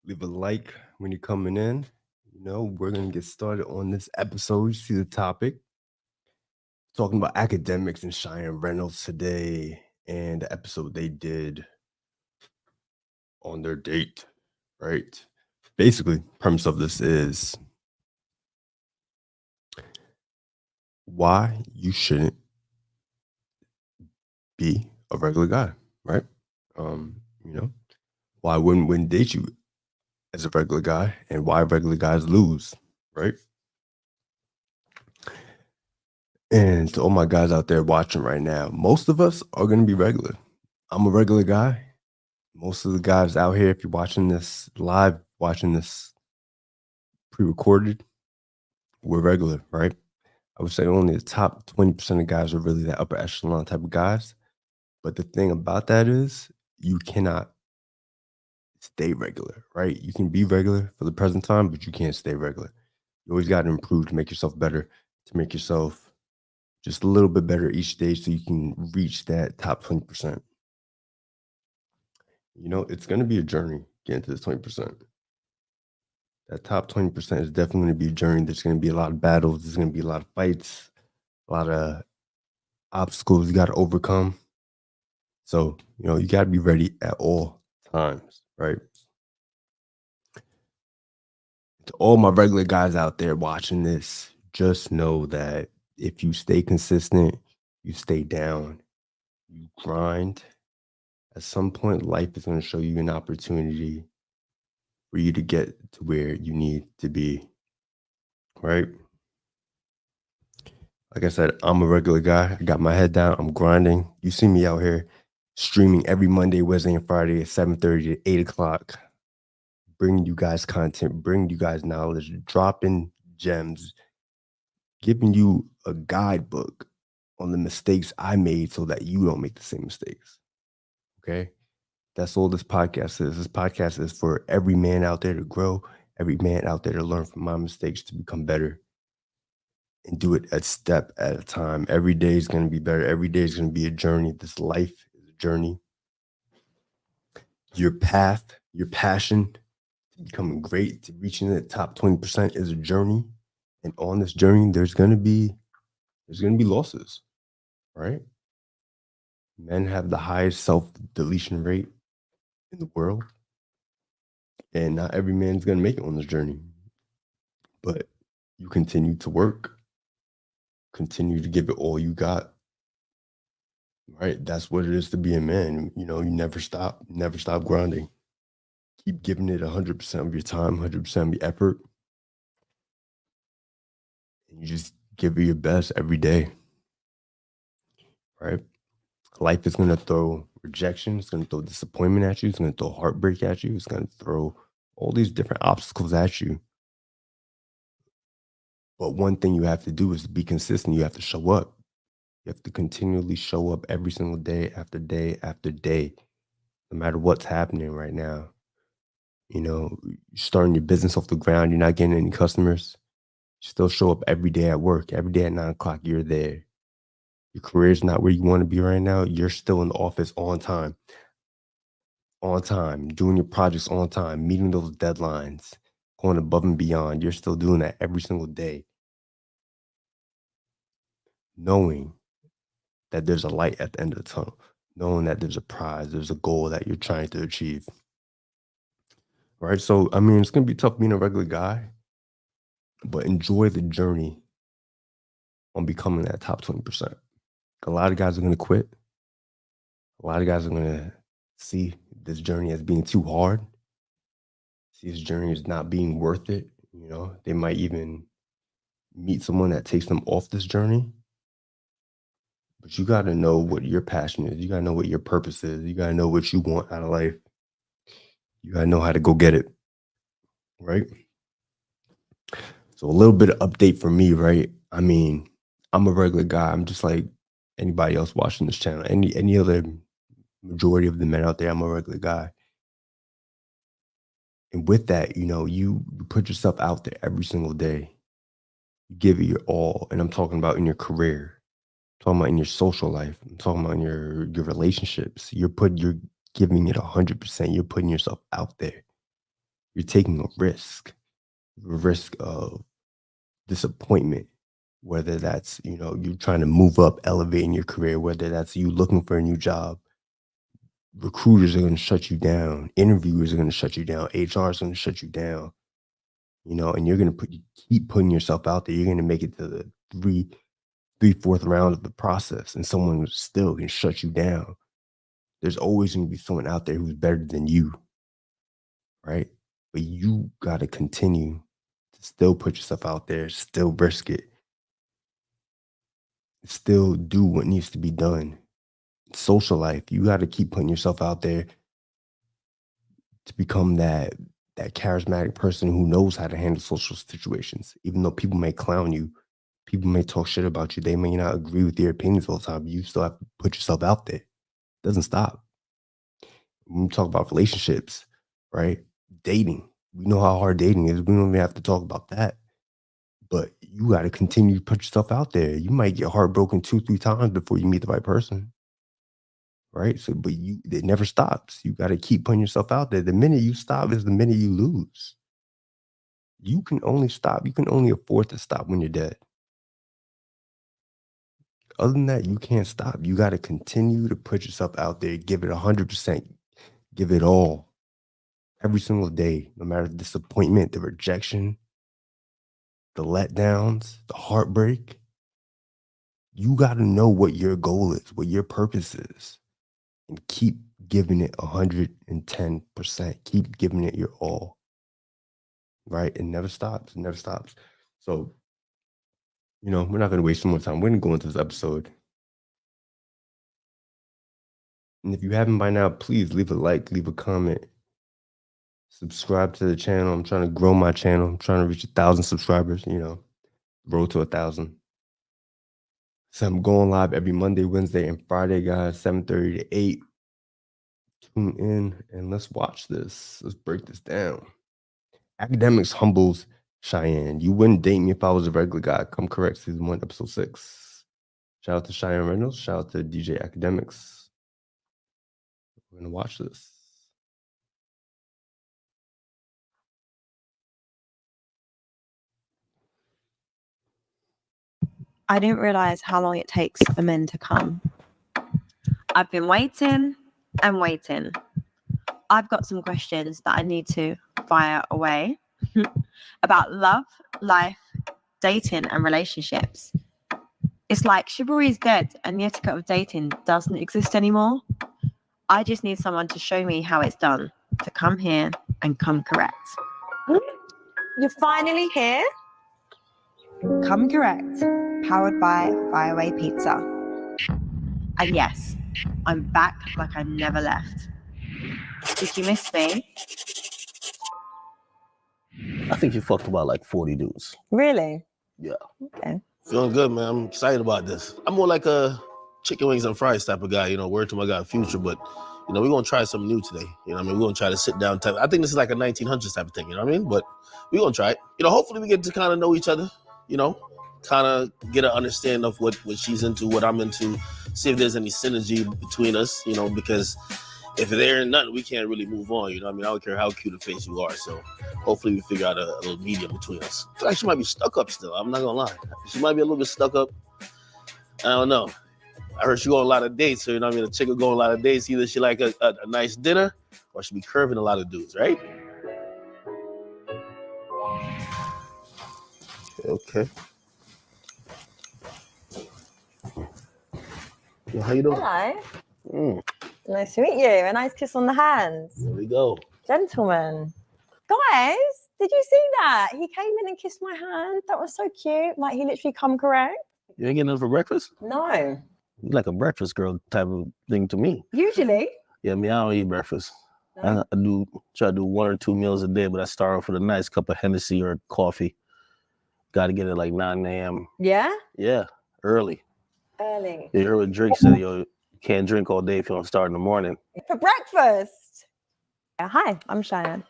Leave a like when you're coming in. We're going to get started on this episode. You see the topic talking about academics and Cheyenne Reynolds today and the episode they did on their date, right? Basically, premise of this is why you shouldn't be a regular guy, right? Um, you know, why wouldn't women date you as a regular guy and why regular guys lose, right? And to all my guys out there watching right now, most of us are going to be regular. I'm a regular guy. Most of the guys out here, if you're watching this live, watching this pre-recorded, we're regular, right? I would say only the top 20% of guys are really that upper echelon type of guys. But the thing about that is you cannot stay regular, right? You can be regular for the present time, but you can't stay regular. You always got to improve to make yourself better, to make yourself just a little bit better each day so you can reach that top 20%. It's going to be a journey getting to this 20%. That top 20% is definitely going to be a journey. There's going to be a lot of battles. There's going to be a lot of fights, a lot of obstacles you got to overcome. So, you got to be ready at all times, right? To all my regular guys out there watching this, just know that if you stay consistent, you stay down, you grind, at some point, life is going to show you an opportunity for you to get to where you need to be, right? Like I said, I'm a regular guy. I got my head down. I'm grinding. You see me out here streaming every Monday, Wednesday, and Friday at 7:30 to 8 o'clock, bringing you guys content, bringing you guys knowledge, dropping gems, giving you a guidebook on the mistakes I made so that you don't make the same mistakes. Okay? That's all this podcast is. This podcast is for every man out there to grow, every man out there to learn from my mistakes to become better and do it a step at a time. Every day is going to be better. Every day is going to be a journey. This life is a journey. Your path, your passion to becoming great, to reaching the top 20% is a journey. And on this journey, there's going to be losses, right? Men have the highest self-deletion rate in the world. And not every man's going to make it on this journey. But you continue to work, continue to give it all you got. Right? That's what it is to be a man. You never stop grinding. Keep giving it 100% of your time, 100% of your effort. And you just give it your best every day. Right? Life is going to throw rejection. It's going to throw disappointment at you. It's going to throw heartbreak at you. It's going to throw all these different obstacles at you. But one thing you have to do is to be consistent. You have to show up. You have to continually show up every single day after day after day, no matter what's happening right now. You're starting your business off the ground, you're not getting any customers. You still show up every day at work. Every day at 9 o'clock, you're there. Your career's not where you want to be right now. You're still in the office on time, doing your projects on time, meeting those deadlines, going above and beyond. You're still doing that every single day, knowing that there's a light at the end of the tunnel, knowing that there's a prize, there's a goal that you're trying to achieve. Right. So, I mean, it's going to be tough being a regular guy, but enjoy the journey on becoming that top 20%. A lot of guys are going to quit. A lot of guys are going to see this journey as being too hard, see this journey as not being worth it. They might even meet someone that takes them off this journey. But you got to know what your passion is. You got to know what your purpose is. You got to know what you want out of life. You got to know how to go get it. Right. So a little bit of update for me, right? I mean, I'm a regular guy. I'm just like anybody else watching this channel. Any other majority of the men out there, I'm a regular guy. And with that, you put yourself out there every single day. You give it your all. And I'm talking about in your career. I'm talking about in your social life. I'm talking about in your relationships. You're giving it 100%. You're putting yourself out there. You're taking a risk of disappointment, whether that's, you trying to move up, elevate in your career, whether that's you looking for a new job. Recruiters are going to shut you down. Interviewers are going to shut you down. HR is going to shut you down. And you're going to keep putting yourself out there. You're going to make it to the fourth round of the process, and someone still can shut you down. There's always going to be someone out there who's better than you, right? But you got to continue to still put yourself out there, still risk it, still do what needs to be done. Social life, you got to keep putting yourself out there to become that charismatic person who knows how to handle social situations. Even though people may clown you, people may talk shit about you, they may not agree with your opinions all the time, you still have to put yourself out there. It doesn't stop. When we talk about relationships, right? Dating, we know how hard dating is. We don't even have to talk about that. But you got to continue to put yourself out there. You might get heartbroken 2-3 times before you meet the right person, right? So, but it never stops. You got to keep putting yourself out there. The minute you stop is the minute you lose. You can only stop. You can only afford to stop when you're dead. Other than that, you can't stop. You got to continue to put yourself out there. Give it 100%. Give it all. Every single day, no matter the disappointment, the rejection, the letdowns, the heartbreak. You got to know what your goal is, what your purpose is, and keep giving it 110%. Keep giving it your all, right? It never stops. It never stops. So, we're not going to waste some more time. We're going to go into this episode. And if you haven't by now, please leave a like, leave a comment, subscribe to the channel. I'm trying to grow my channel. I'm trying to reach 1,000 subscribers, road to 1,000. So I'm going live every Monday, Wednesday, and Friday, guys, 7:30 to 8. Tune in and let's watch this. Let's break this down. Academics humbles Cheyenne. You wouldn't date me if I was a regular guy. Come correct, season 1, episode 6. Shout out to Cheyenne Reynolds. Shout out to DJ Academics. We're going to watch this. I didn't realize how long it takes for men to come. I've been waiting and waiting. I've got some questions that I need to fire away about love, life, dating, and relationships. It's like chivalry is dead and the etiquette of dating doesn't exist anymore. I just need someone to show me how it's done, to come here and come correct. You're finally here? Come correct, powered by Fireaway Pizza. And yes, I'm back like I never left. Did you miss me? I think you fucked about like 40 dudes. Really? Yeah. Okay. Feeling good, man. I'm excited about this. I'm more like a chicken wings and fries type of guy, word to my guy Future, but we're gonna try something new today. We're gonna try to sit down type. I think this is like a 1900s type of thing, but we're gonna try it. Hopefully we get to kind of know each other, kind of get an understanding of what she's into, what I'm into, see if there's any synergy between us, because if there ain't nothing, we can't really move on. I don't care how cute a face you are. So hopefully we figure out a little medium between us. I feel like she might be stuck up still. I'm not gonna lie. She might be a little bit stuck up. I don't know. I heard she go on a lot of dates. So, a chick will go on a lot of dates. Either she like a nice dinner or she be curving a lot of dudes, right? Okay. Well, how you doing? Hello. Nice to meet you. A nice kiss on the hands. There we go. Gentlemen. Guys, did you see that? He came in and kissed my hand. That was so cute. Like, he literally come correct. You ain't getting nothing for breakfast? No. You like a breakfast girl type of thing to me. Usually. Yeah, I don't eat breakfast. No. I try to do 1 or 2 meals a day, but I start off with a nice cup of Hennessy or coffee. Got to get it like 9 a.m. Yeah? Yeah, early. Early. You heard what Drake said, you can't drink all day if you don't start in the morning. For breakfast. Hi, I'm Cheyenne.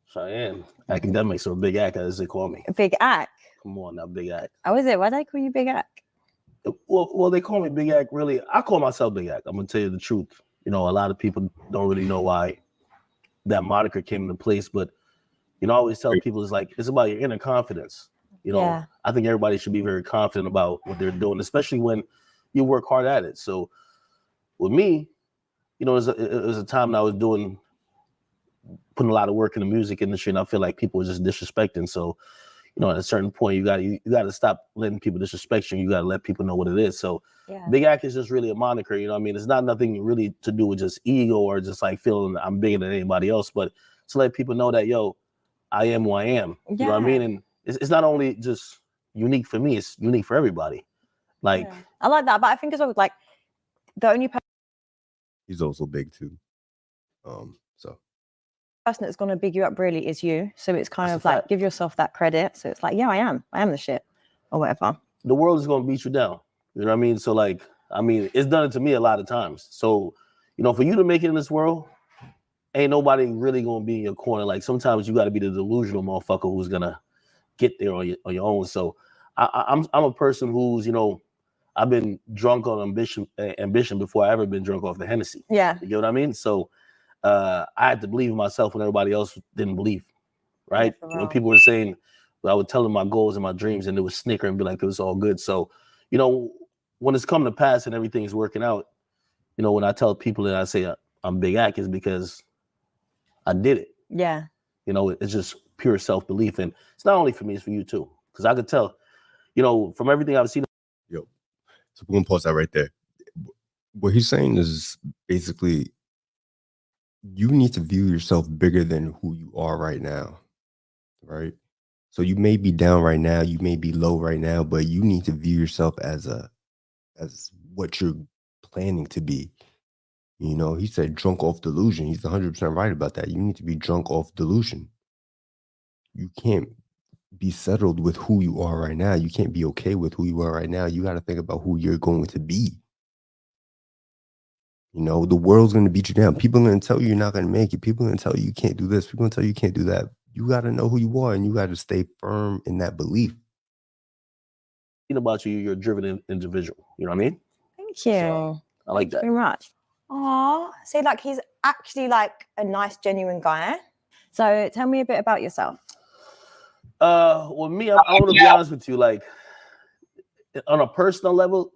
Cheyenne. Academics or Big Ack, as they call me. Big Ack? Come on now, Big Ack. Oh, is it? Why do they call you Big Ack? Well, they call me Big Ack, really. I call myself Big Ack. I'm going to tell you the truth. A lot of people don't really know why that moniker came into place, but You know, I always tell people it's about your inner confidence. You know, Yeah. I think everybody should be very confident about what they're doing, especially when you work hard at it. So with me, you know, it was a time that I was putting a lot of work in the music industry, and I feel like people were just disrespecting. So, you know, at a certain point, you got to stop letting people disrespect you. You got to let people know what it is. So, Big Ack is just really a moniker. You know what I mean? It's not nothing really to do with just ego or just like feeling I'm bigger than anybody else, but to let people know that, yo, I am who I am. You know what I mean? And it's not only just unique for me, it's unique for everybody. Like, I like that, but I think as well, like the only He's also big too. So person that's going to big you up really is you. So it's kind That's of a like fact. give yourself that credit. So it's like, yeah, I am the shit or whatever. the world is going to beat you down. You know what I mean? So like, I mean, it's done it to me a lot of times. So, you know, for you to make it in this world, ain't nobody really going to be in your corner. Like sometimes you got to be the delusional motherfucker who's going to get there on your own. So I'm a person who's, you know, I've been drunk on ambition before I ever been drunk off the Hennessy. Yeah. You get what I mean? So I had to believe in myself when everybody else didn't believe, right? Yeah, when people were saying, I would tell them my goals and my dreams and they would snicker and be like, it was all good. So, you know, when it's come to pass and everything's working out, you know, when I tell people that I say I'm Big Ack is because I did it. Yeah. You know, it's just pure self-belief. And it's not only for me, it's for you too. Because I could tell, you know, from everything I've seen. Yo, so we're gonna pause that right there. What he's saying is basically you need to view yourself bigger than who you are right now, right? So you may be down right now, you may be low right now, but you need to view yourself as what you're planning to be. You know, he said drunk off delusion. He's 100% right about that. You need to be drunk off delusion. You can't be settled with who you are right now. You can't be okay with who you are right now. You got to think about who you're going to be. You know, the world's going to beat you down. People are going to tell you you're not going to make it. People are going to tell you you can't do this. People are going to tell you you can't do that. You got to know who you are and you got to stay firm in that belief. About you, you're a driven individual. You know what I mean? Thank you. So, I like that. Very much. Aw, see, like he's actually like a nice, genuine guy. So tell me a bit about yourself. Well, me, I want to be honest with you. Like, on a personal level,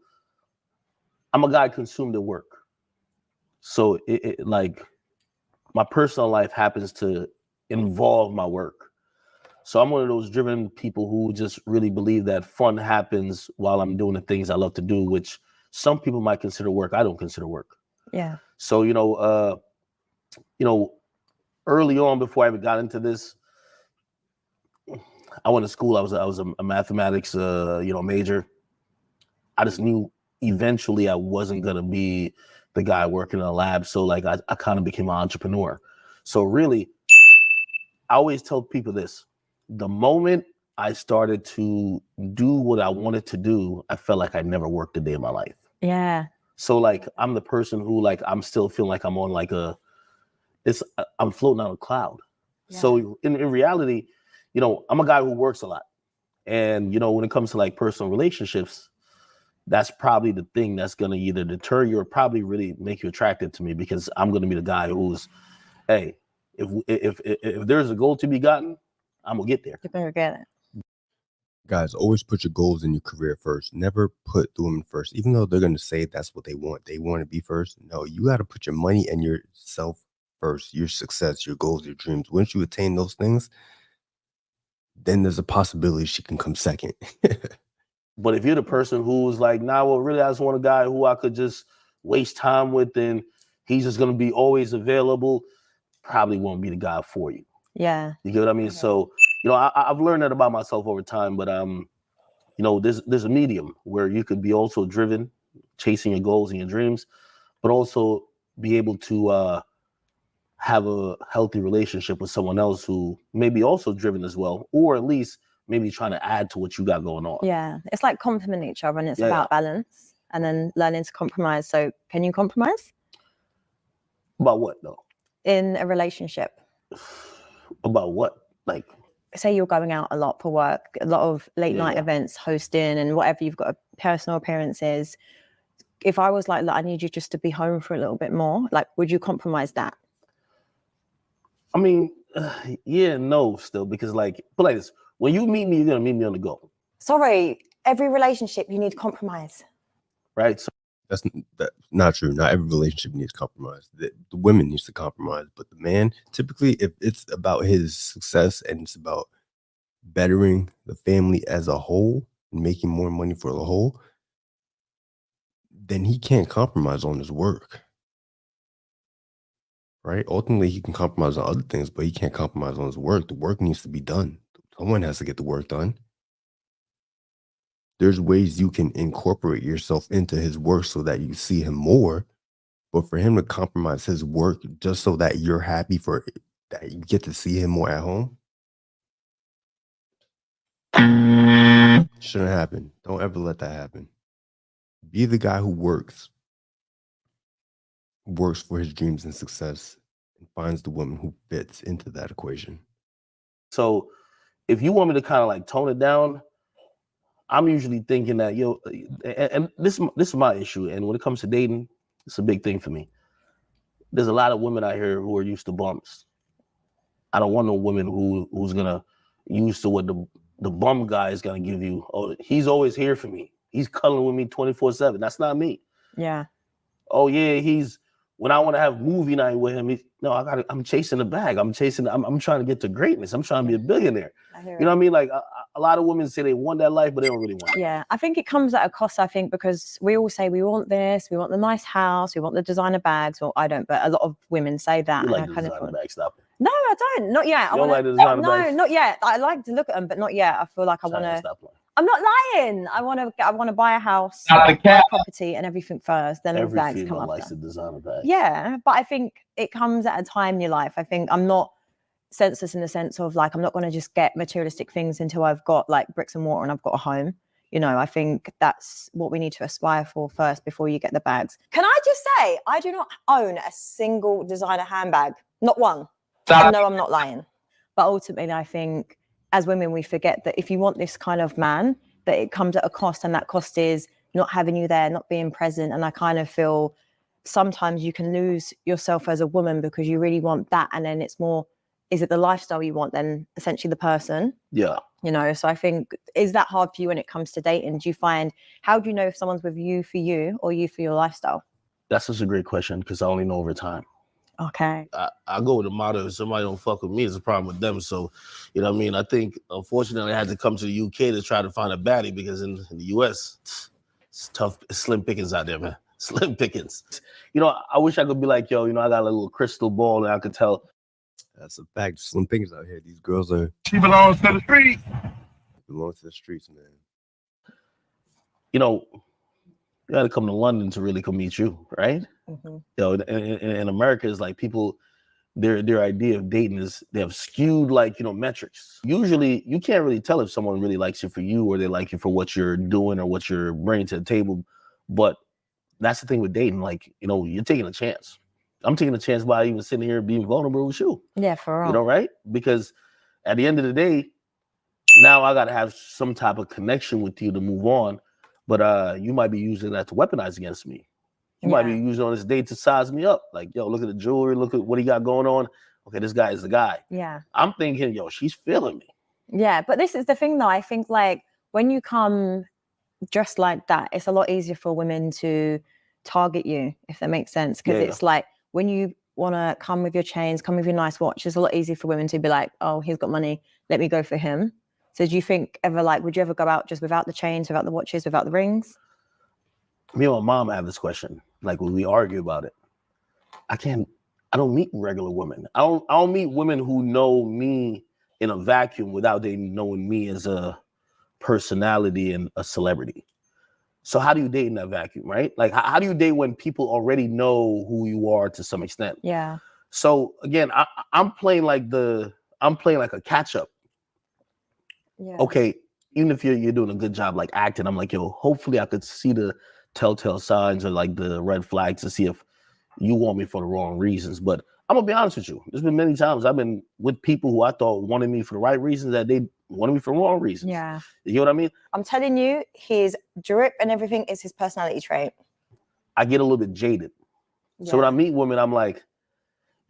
I'm a guy consumed at work. So, like, my personal life happens to involve my work. So I'm one of those driven people who just really believe that fun happens while I'm doing the things I love to do, which some people might consider work. I don't consider work. Yeah. So, you know, early on before I ever got into this, I went to school. I was a mathematics, major. I just knew eventually I wasn't going to be the guy working in a lab. So like I kind of became an entrepreneur. So really, I always tell people this. The moment I started to do what I wanted to do, I felt like I never worked a day in my life. Yeah. So like I'm the person who like I'm still feeling like I'm on like I'm floating on a cloud. Yeah. So in reality, you know, I'm a guy who works a lot. And you know, when it comes to like personal relationships, that's probably the thing that's gonna either deter you or probably really make you attracted to me, because I'm gonna be the guy who's, hey, if there's a goal to be gotten, I'm gonna get there. You better get it. Guys, always put your goals in your career first. Never put women first, even though they're going to say that's what they want. They want to be first. No, you got to put your money and yourself first, your success, your goals, your dreams. Once you attain those things, then there's a possibility she can come second. But if you're the person who's like, nah, well, really, I just want a guy who I could just waste time with and he's just going to be always available, probably won't be the guy for you. Yeah. You get what I mean? Okay. So, you know, I've learned that about myself over time, but, you know, there's a medium where you could be also driven, chasing your goals and your dreams, but also be able to have a healthy relationship with someone else who may be also driven as well, or at least maybe trying to add to what you got going on. Yeah. It's like complement each other, and it's about balance and then learning to compromise. So can you compromise? About what though? In a relationship. About what? Like, say you're going out a lot for work, a lot of late night events, hosting and whatever, you've got personal appearances. If I was like, look, I need you just to be home for a little bit more, like, would you compromise that? I mean, Yeah, no, still, because like, put like this: when you meet me, you're gonna meet me on the go, Sorry, every relationship you need compromise. right? So That's not true. Not every relationship needs compromise. The women needs to compromise, but the man, typically, if it's about his success and it's about bettering the family as a whole and making more money for the whole, then he can't compromise on his work. Right? Ultimately, he can compromise on other things, but he can't compromise on his work. The work needs to be done. Someone has to get the work done. There's ways you can incorporate yourself into his work so that you see him more. But for him to compromise his work just so that you're happy for that you get to see him more at home, shouldn't happen. Don't ever let that happen. Be the guy who works for his dreams and success and finds the woman who fits into that equation. So if you want me to kind of like tone it down, I'm usually thinking that, and this is my issue. And when it comes to dating, it's a big thing for me. There's a lot of women out here who are used to bums. I don't want no woman who's gonna used to what the bum guy is gonna give you. Oh, he's always here for me. He's cuddling with me 24/7. That's not me. Yeah. Oh yeah, when I want to have movie night with him, I'm chasing the bag. I'm trying to get to greatness. I'm trying to be a billionaire. You know what I mean? Like a lot of women say they want that life, but they don't really want it. Yeah, I think it comes at a cost, I think, because we all say we want this, we want the nice house, we want the designer bags. Well, I don't, but a lot of women say that. You like and the I kind designer of bag, stop it. No, I don't. Not yet. You don't like the designer bags? No, not yet. I like to look at them, but not yet. I feel like I want to. I'm not lying. I want to buy a house, buy a property, and everything first. Then all the bags come after. Likes the designer bag. Yeah, but I think it comes at a time in your life. I think I'm not senseless in the sense of like I'm not going to just get materialistic things until I've got like bricks and mortar and I've got a home. You know, I think that's what we need to aspire for first before you get the bags. Can I just say, I do not own a single designer handbag, not one. No, I'm not lying. But ultimately, I think as women, we forget that if you want this kind of man, that it comes at a cost, and that cost is not having you there, not being present. And I kind of feel sometimes you can lose yourself as a woman because you really want that. And then it's more, is it the lifestyle you want than essentially the person? Yeah. You know, so I think, is that hard for you when it comes to dating? Do you find, how do you know if someone's with you for you or you for your lifestyle? That's such a great question because I only know over time. Okay. I go with the motto, if somebody don't fuck with me, it's a problem with them. So, you know what I mean? I think, unfortunately, I had to come to the UK to try to find a baddie because in the US, it's tough. It's slim pickings out there, man. Slim pickings. You know, I wish I could be like, yo, I got a little crystal ball and I could tell. That's a fact. Slim pickings out here. These girls are. She belongs to the streets. Belongs to the streets, man. You know, you got to come to London to really come meet you, right? Mm-hmm. In America, it's like people, their idea of dating is they have skewed metrics. Usually, you can't really tell if someone really likes you for you or they like you for what you're doing or what you're bringing to the table. But that's the thing with dating. You're taking a chance. I'm taking a chance by even sitting here being vulnerable with you. Yeah, for real. Right? Because at the end of the day, now I got to have some type of connection with you to move on. But you might be using that to weaponize against me. You might be using on this date to size me up. Like, yo, look at the jewelry. Look at what he got going on. Okay, this guy is the guy. Yeah. I'm thinking, yo, she's feeling me. Yeah, but this is the thing, though. I think, when you come dressed like that, it's a lot easier for women to target you, if that makes sense. Because it's like, when you want to come with your chains, come with your nice watch, it's a lot easier for women to be like, oh, he's got money. Let me go for him. So do you think would you ever go out just without the chains, without the watches, without the rings? Me and my mom have this question. Like, when we argue about it, I don't meet regular women. I don't meet women who know me in a vacuum without they knowing me as a personality and a celebrity. So how do you date in that vacuum, right? Like, how do you date when people already know who you are to some extent? Yeah. So again, I'm playing like a catch up. Yeah. Okay, even if you're doing a good job like acting, I'm like, yo, hopefully I could see the telltale signs or like the red flags to see if you want me for the wrong reasons. But I'm gonna be honest with you. There's been many times I've been with people who I thought wanted me for the right reasons that they wanted me for the wrong reasons. Yeah. You know what I mean? I'm telling you, his drip and everything is his personality trait. I get a little bit jaded. Yeah. So when I meet women, I'm like,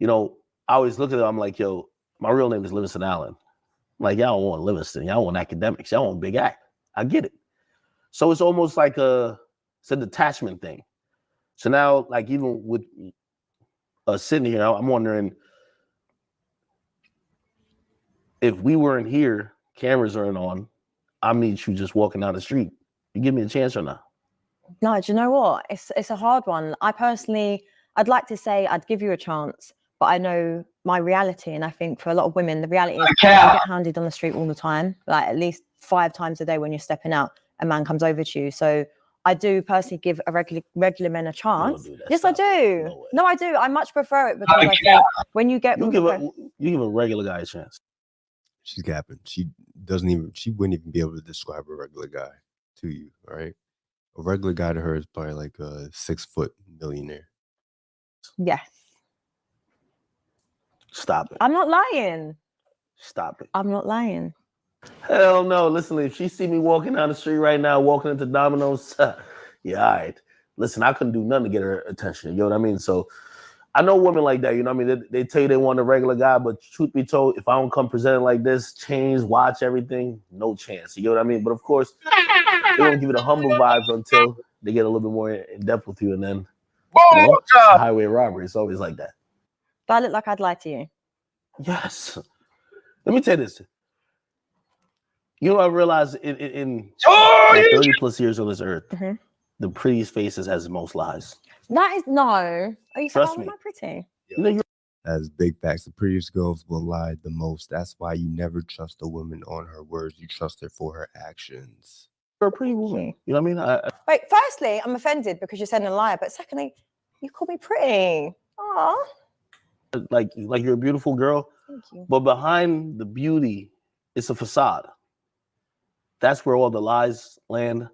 I always look at them, I'm like, yo, my real name is Livingston Allen. Like, y'all don't want Livingston. Y'all want academics. Y'all want big act. I get it. So it's almost like it's a detachment thing. So now, like, even with sitting here, I'm wondering if we weren't here, cameras aren't on, I meet you just walking down the street. You give me a chance or not? No, do you know what? It's a hard one. I'd like to say I'd give you a chance, but I know my reality, and I think for a lot of women, the reality is you get hounded on the street all the time, like at least 5 times a day when you're stepping out, a man comes over to you. So I do personally give a regular men a chance. Yes, I do. No, I do. I much prefer it because I think when you get... You give a regular guy a chance. She's gapping. She wouldn't even be able to describe a regular guy to you, right? A regular guy to her is probably like a 6-foot millionaire. Yes. Stop it. I'm not lying. Stop it. I'm not lying. Hell no. Listen, if she see me walking down the street right now, walking into Domino's, yeah, all right. Listen, I couldn't do nothing to get her attention. You know what I mean? So I know women like that. You know what I mean? They tell you they want a regular guy, but truth be told, if I don't come presented like this, change, watch everything, no chance. You know what I mean? But of course, they don't give you the humble vibes until they get a little bit more in depth with you, and then highway robbery. It's always like that. Do I look like I'd lie to you? Yes. Let me tell you this. You know, I realized in 30 plus years on this earth, the prettiest faces has the most lies. That is no. Are you Trust saying me. I'm pretty? That's big facts. The prettiest girls will lie the most. That's why you never trust a woman on her words. You trust her for her actions. You're a pretty woman. You know what I mean? Wait, firstly, I'm offended because you're saying a liar. But secondly, you call me pretty. Aww. Like you're a beautiful girl. Thank you. But behind the beauty, it's a facade. That's where all the lies land.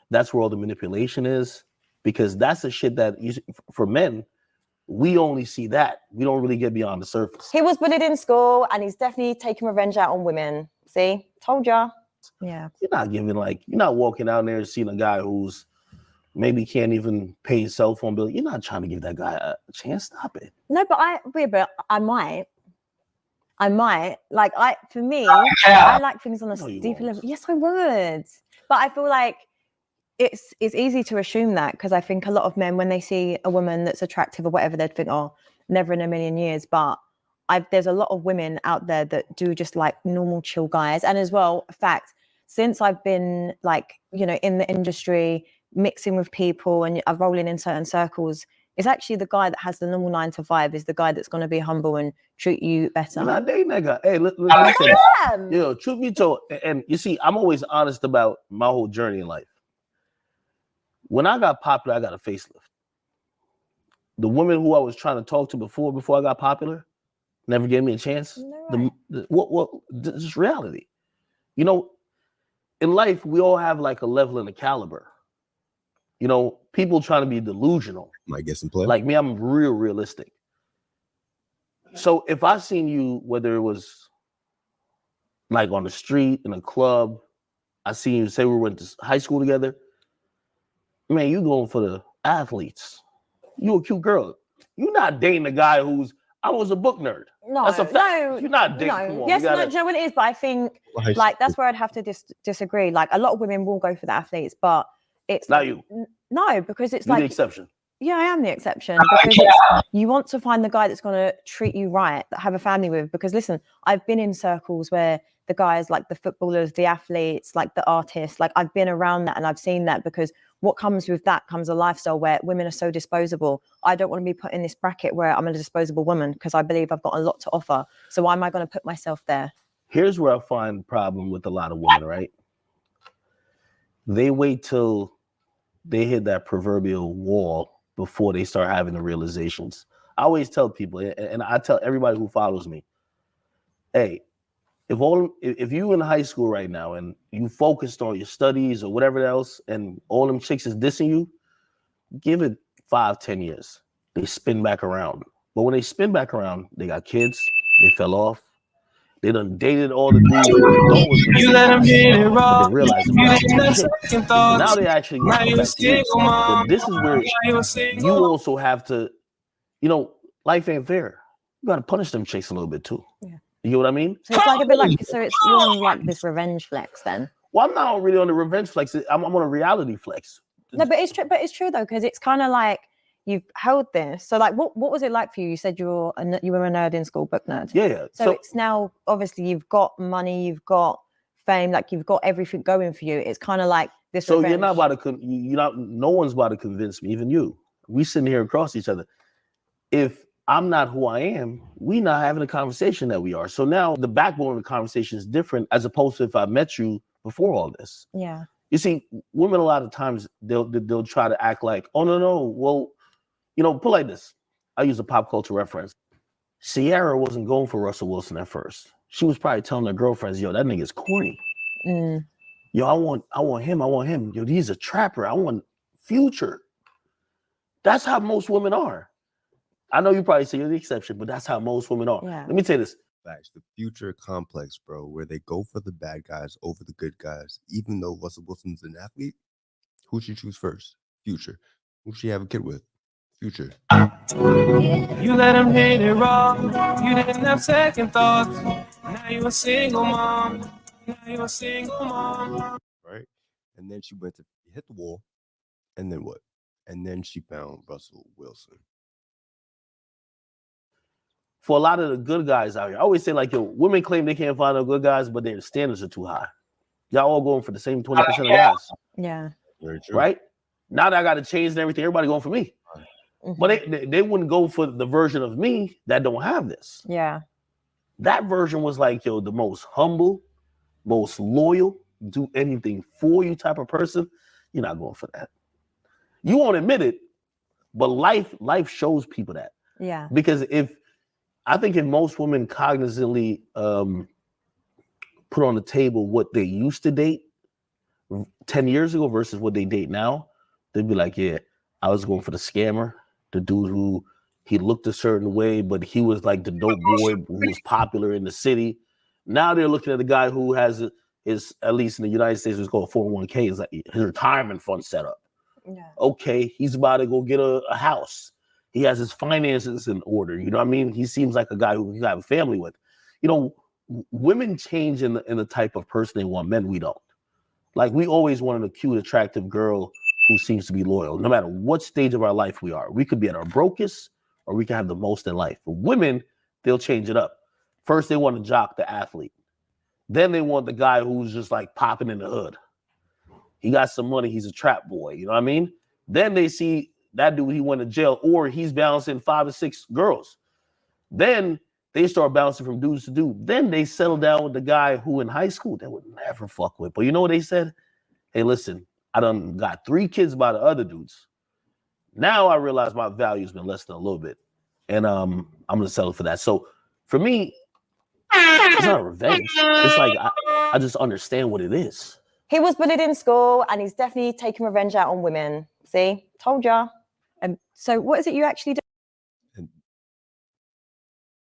That's where all the manipulation is. Because that's the shit that, for men, we only see that. We don't really get beyond the surface. He was bullied in school, and he's definitely taking revenge out on women. See? Told ya. Yeah. You're not walking out there and seeing a guy who's maybe can't even pay his cell phone bill. You're not trying to give that guy a chance. Stop it. No, but I might. For me, I like things on a deeper level. Yes, I would. But I feel like it's easy to assume that, because I think a lot of men, when they see a woman that's attractive or whatever, they'd think, oh, never in a million years. But there's a lot of women out there that do just like normal chill guys. And as well, fact, since I've been in the industry, mixing with people and I'm rolling in certain circles, it's actually the guy that has the normal 9 to 5 is the guy that's going to be humble and treat you better. You're not dating that guy. Hey, listen. You know, truth be told, and you see, I'm always honest about my whole journey in life. When I got popular, I got a facelift. The woman who I was trying to talk to before I got popular never gave me a chance. This is reality. You know, in life, we all have like a level and a caliber. You know, people trying to be delusional. Might get some play. Like me, I'm realistic. So if I seen you, whether it was like on the street, in a club, I seen you, say we went to high school together, man, you going for the athletes. You a cute girl. You're not dating a guy I was a book nerd. No, that's a fact. No, you're not dating. No. Yes, no, do you know what it is? But I think that's where I'd have to disagree. Like a lot of women will go for the athletes, but it's not you. No, because it's you're the exception. Yeah, I am the exception, because you want to find the guy that's going to treat you right, that have a family with. Because listen, I've been in circles where the guys, like the footballers, the athletes, like the artists, like I've been around that and I've seen that, because what comes with that comes a lifestyle where women are so disposable. I don't want to be put in this bracket where I'm a disposable woman, because I believe I've got a lot to offer. So why am I going to put myself there? Here's where I find the problem with a lot of women, right? They wait till they hit that proverbial wall before they start having the realizations. I always tell people, and I tell everybody who follows me, hey, if you in high school right now and you focused on your studies or whatever else, and all them chicks is dissing you, give it 5-10 years. They spin back around. But when they spin back around, they got kids, they fell off, they done dated all the dudes who they thought was You let them get it raw. They realize shit. Now they actually come back to you. But this is where you also have to, you know, life ain't fair. You got to punish them chicks a little bit too. Yeah. You know what I mean? So it's like a bit like, so it's you're on like this revenge flex then. Well, I'm not really on the revenge flex. I'm on a reality flex. No, but it's true. But it's true though, because it's kind of like you've held this. So like, what was it like for you? You said you were a nerd in school, book nerd. Yeah. So it's now obviously you've got money, you've got fame, like you've got everything going for you. It's kind of like this. So revenge. you're not about to. You're not. No one's about to convince me, even you. We sitting here across each other. If I'm not who I am, we not having a conversation that we are. So now the backbone of the conversation is different as opposed to if I met you before all this. Yeah. You see, women a lot of times they'll try to act like, oh no, well, put like this. I use a pop culture reference. Sierra wasn't going for Russell Wilson at first. She was probably telling her girlfriends, yo, that nigga's corny. Yo, I want him. Yo, he's a trapper. I want Future. That's how most women are. I know you probably say you're the exception, but that's how most women are. Yeah. Let me tell you this. Facts, the Future complex, bro, where they go for the bad guys over the good guys. Even though Russell Wilson's an athlete, who should choose first? Future. Who should she have a kid with? Future. You let him hit it raw. You didn't have second thoughts. Now you a single mom. Right? And then she went to hit the wall. And then what? And then she found Russell Wilson. For a lot of the good guys out here, I always say, like, yo, women claim they can't find no good guys, but their standards are too high. Y'all all going for the same 20% of guys. Yeah. Very true. Right? Now that I got to change and everything, everybody going for me. But they wouldn't go for the version of me that don't have this. Yeah. That version was like, yo, the most humble, most loyal, do anything for you type of person. You're not going for that. You won't admit it, but life shows people that. Yeah. Because I think if most women cognizantly put on the table what they used to date 10 years ago versus what they date now, they'd be like, yeah, I was going for the scammer, the dude who he looked a certain way, but he was like the dope boy who was popular in the city. Now they're looking at the guy who has his, at least in the United States, it's called 401k, is like his retirement fund set up. Yeah. Okay, he's about to go get a house. He has his finances in order. You know what I mean? He seems like a guy who you have a family with. Women change in the type of person they want. Men, we don't. Like, we always wanted a cute, attractive girl who seems to be loyal, no matter what stage of our life we are. We could be at our brokest or we can have the most in life. For women, they'll change it up. First, they want to jock the athlete. Then they want the guy who's just like popping in the hood. He got some money. He's a trap boy. You know what I mean? Then they see that dude, he went to jail, or he's bouncing 5 or 6 girls. Then they start bouncing from dudes to dude. Then they settle down with the guy who in high school they would never fuck with. But you know what they said? Hey, listen, I done got 3 kids by the other dudes. Now I realize my value's been less than a little bit. And I'm going to settle for that. So for me, it's not revenge. It's like I just understand what it is. He was bullied in school and he's definitely taking revenge out on women. See? Told ya. So what is it you actually do? And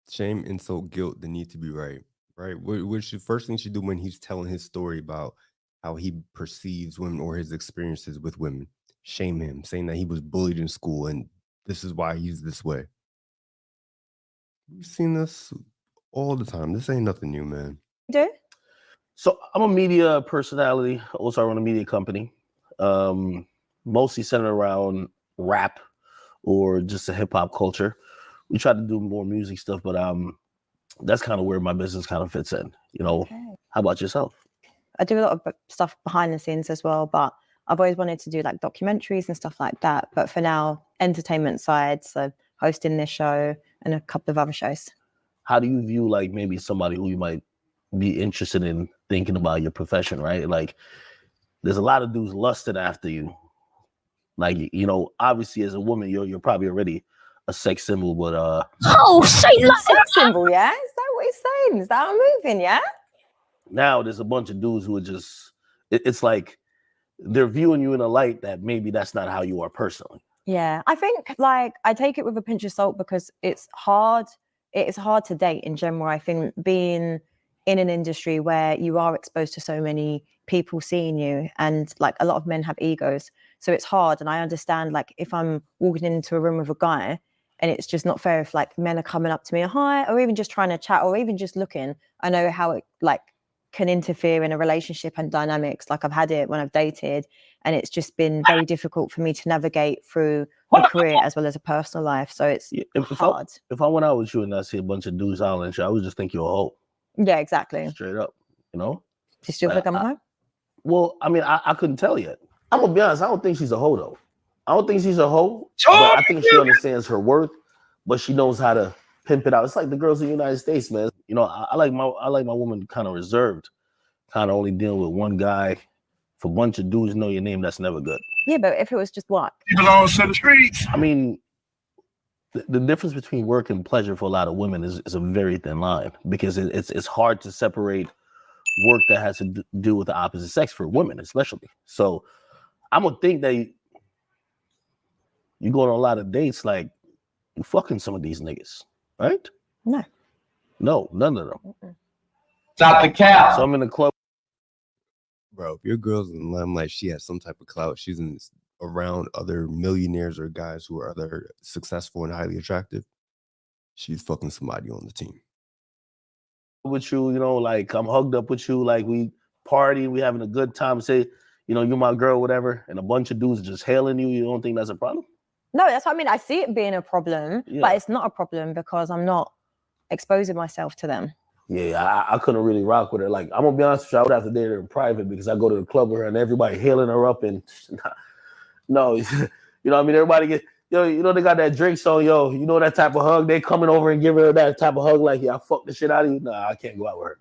shame, insult, guilt, the need to be right. Right? Which the first thing you should do when he's telling his story about how he perceives women or his experiences with women. Shame him, saying that he was bullied in school and this is why he's this way. We've seen this all the time. This ain't nothing new, man. You do? So I'm a media personality. Also, I run a media company, mostly centered around rap or just a hip hop culture. We try to do more music stuff, but that's kind of where my business kind of fits in. Okay. How about yourself? I do a lot of stuff behind the scenes as well, but I've always wanted to do like documentaries and stuff like that. But for now, entertainment side, so hosting this show and a couple of other shows. How do you view like maybe somebody who you might be interested in thinking about your profession, right? Like, there's a lot of dudes lusting after you. Like, obviously as a woman, you're probably already a sex symbol, but Sex symbol, yeah? Is that what he's saying? Is that I'm moving, yeah? Now there's a bunch of dudes who are just, it's like they're viewing you in a light that maybe that's not how you are personally. Yeah, I think like I take it with a pinch of salt because it's hard. It is hard to date in general. I think being in an industry where you are exposed to so many people seeing you, and like a lot of men have egos, so it's hard. And I understand, like, if I'm walking into a room with a guy And it's just not fair if like men are coming up to me, hi, or even just trying to chat, or even just looking. I know how it like can interfere in a relationship and dynamics. Like I've had it when I've dated, and it's just been very difficult for me to navigate through a career as well as a personal life. So it's hard. If I went out with you and I see a bunch of dudes hollering at you, I would just think you're a hoe. Yeah, exactly. Straight up, you know? Do you still think I'm a hoe? Well, I mean, I couldn't tell yet. I'm gonna be honest, I don't think she's a hoe though. I don't think she's a hoe, but I think she understands her worth, but she knows how to pimp it out. It's like the girls in the United States, man. You know, I like my woman kind of reserved, kind of only dealing with one guy. If a bunch of dudes know your name, that's never good. Yeah, but if it was just what? He belongs to the streets. I mean, the difference between work and pleasure for a lot of women is a very thin line, because it's hard to separate work that has to do with the opposite sex for women, especially. So I'm gonna think that you go on a lot of dates, like you fucking some of these niggas, right? No, none of them. Mm-mm. Stop the cap. So I'm in the club. Bro, if your girl's in the limelight, she has some type of clout. She's around other millionaires or guys who are other successful and highly attractive. She's fucking somebody on the team. With you, you know, like I'm hugged up with you, like we party, we having a good time. Say, you know, you're my girl, whatever, and a bunch of dudes just hailing you. You don't think that's a problem? no, that's what I mean. I see it being a problem, Yeah. but it's not a problem because I'm not exposing myself to them. Yeah, I couldn't really rock with her. Like, I'm gonna be honest with you, I would have to date her in private, because I go to the club with her and everybody hailing her up, and no, you know what I mean? Everybody get, yo, you know, they got that Drake song, yo, you know, that type of hug, they coming over and giving her that type of hug, like, yeah, I fuck the shit out of you. Nah, I can't go out with her.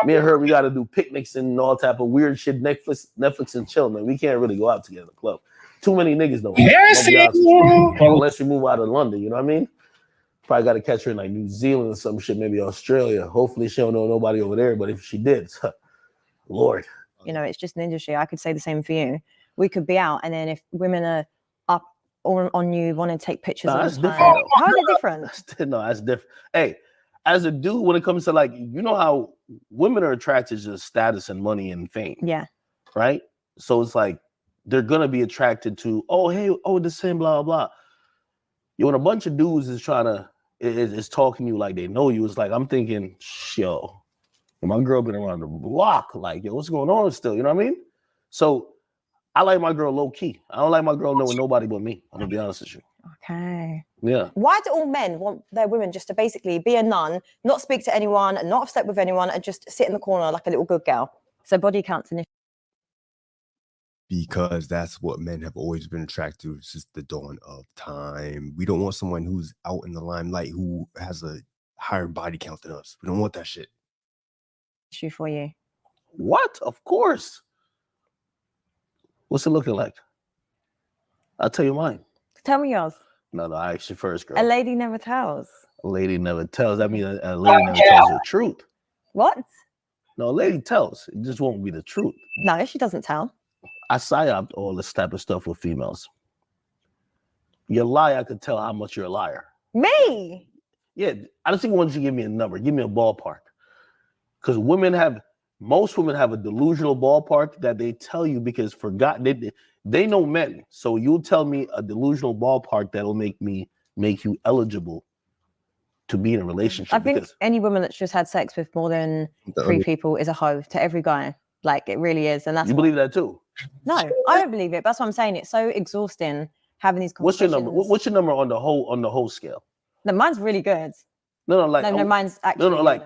Me and her, we gotta do picnics and all type of weird shit, Netflix and chill, man. We can't really go out together in the club. Too many niggas don't. Unless you move out of London, you know what I mean? Probably got to catch her in like New Zealand or some shit, maybe Australia. Hopefully she don't know nobody over there, but if she did, Lord. You know, it's just an industry. I could say the same for you. We could be out, and then if women are up on you, want to take pictures all That's the time. different, though. How is it different? No, that's different. Hey, as a dude, when it comes to like, you know how women are attracted to status and money and fame, Yeah. right? So it's like, they're going to be attracted to, oh, hey, oh, the same, blah, blah. You know, when a bunch of dudes is trying to, is talking to you like they know you, it's like, I'm thinking, yo, my girl been around the block, like, yo, what's going on still? You know what I mean? So I like my girl low key. I don't like my girl knowing nobody but me. I'm gonna be honest with you. Okay. Yeah. Why do all men want their women just to basically be a nun, not speak to anyone, and not have slept with anyone, and just sit in the corner like a little good girl? So body count's an issue. Because that's what men have always been attracted to since the dawn of time. We don't want someone who's out in the limelight who has a higher body count than us. We don't want that shit. Issue for you. What? Of course. What's it looking like? I'll tell you mine. Tell me yours. No, I asked you first, girl. A lady never tells. A lady never tells. That means a lady never tells the truth. What? No, a lady tells. It just won't be the truth. No, she doesn't tell. I psyoped all this type of stuff with females. You lie, I could tell how much you're a liar. Me? Yeah, I just want you to give me a number. Give me a ballpark. Because most women have a delusional ballpark that they tell you because they know men. So you'll tell me a delusional ballpark that'll make you eligible to be in a relationship. I think any woman that's just had sex with more than 3 people is a hoe to every guy. Like, it really is. And that's you believe that too? No, I don't believe it. That's what I'm saying. It's so exhausting having these What's your conversations. number? What's your number on the whole scale? No, mine's really good. No, like no, mine's actually like.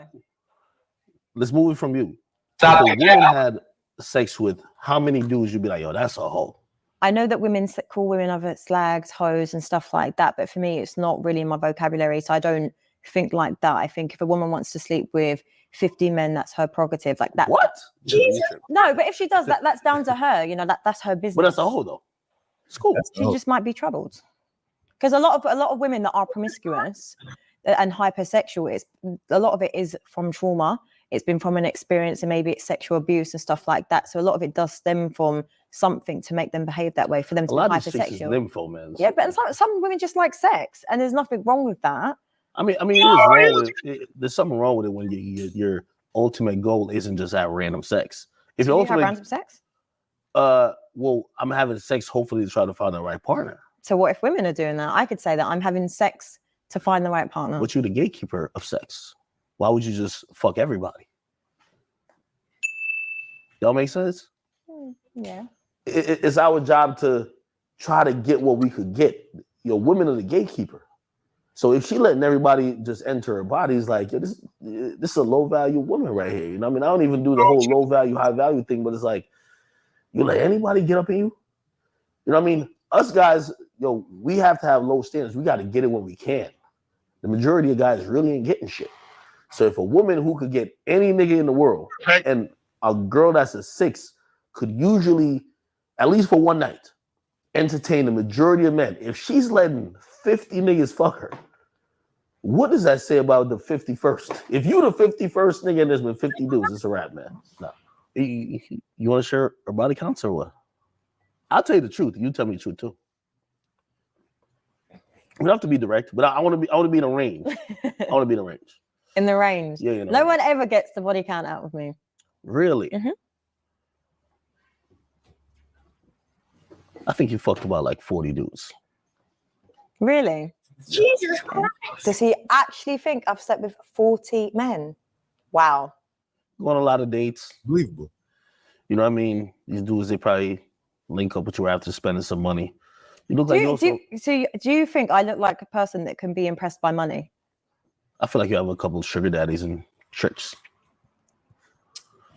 Let's move it from you. Stop if a it. woman had sex with how many dudes, you'd be like, yo, that's a hoe. I know that women call women other slags, hoes, and stuff like that, but for me, it's not really in my vocabulary. So I don't think like that. I think if a woman wants to sleep with 50 men, that's her prerogative. Like that. What? No, but if she does that, that's down to her. You know, that's her business. But that's a hoe, though. It's cool. She just might be troubled. Because a lot of women that are promiscuous and hypersexual, a lot of it is from trauma. It's been from an experience, and maybe it's sexual abuse and stuff like that. So a lot of it does stem from something to make them behave that way, for them to be hypersexual. Lympho, man. Yeah, but some women just like sex, and there's nothing wrong with that. I mean, it is wrong with it. There's something wrong with it when your ultimate goal isn't just have random sex. If Do your you have ultimate, random sex? well, I'm having sex hopefully to try to find the right partner. So what if women are doing that? I could say that I'm having sex to find the right partner. But you're the gatekeeper of sex. Why would you just fuck everybody? Y'all make sense? Yeah. It's our job to try to get what we could get. Women are the gatekeeper. So if she letting everybody just enter her body, it's like, this is a low value woman right here. You know what I mean? I don't even do the whole low value, high value thing, but it's like, you let anybody get up in you? You know what I mean? Us guys, we have to have low standards. We got to get it when we can. The majority of guys really ain't getting shit. So if a woman who could get any nigga in the world and a girl that's a 6 could usually, at least for one night, entertain the majority of men. If she's letting 50 niggas fuck her, what does that say about the 51st? If you the 51st nigga and there's been 50 dudes, it's a wrap, man. No. You want to share her body counts or what? I'll tell you the truth. You tell me the truth too. We don't have to be direct, but I want to be in a range. I want to be in a range. In the range. Yeah, no one ever gets the body count out of me. Really? Mm-hmm. I think you fucked about like 40 dudes. Really? Jesus Christ. Does he actually think I've slept with 40 men? Wow. Go on a lot of dates. Believable. You know what I mean? These dudes, they probably link up with you after spending some money. You look do you think I look like a person that can be impressed by money? I feel like you have a couple of sugar daddies and tricks.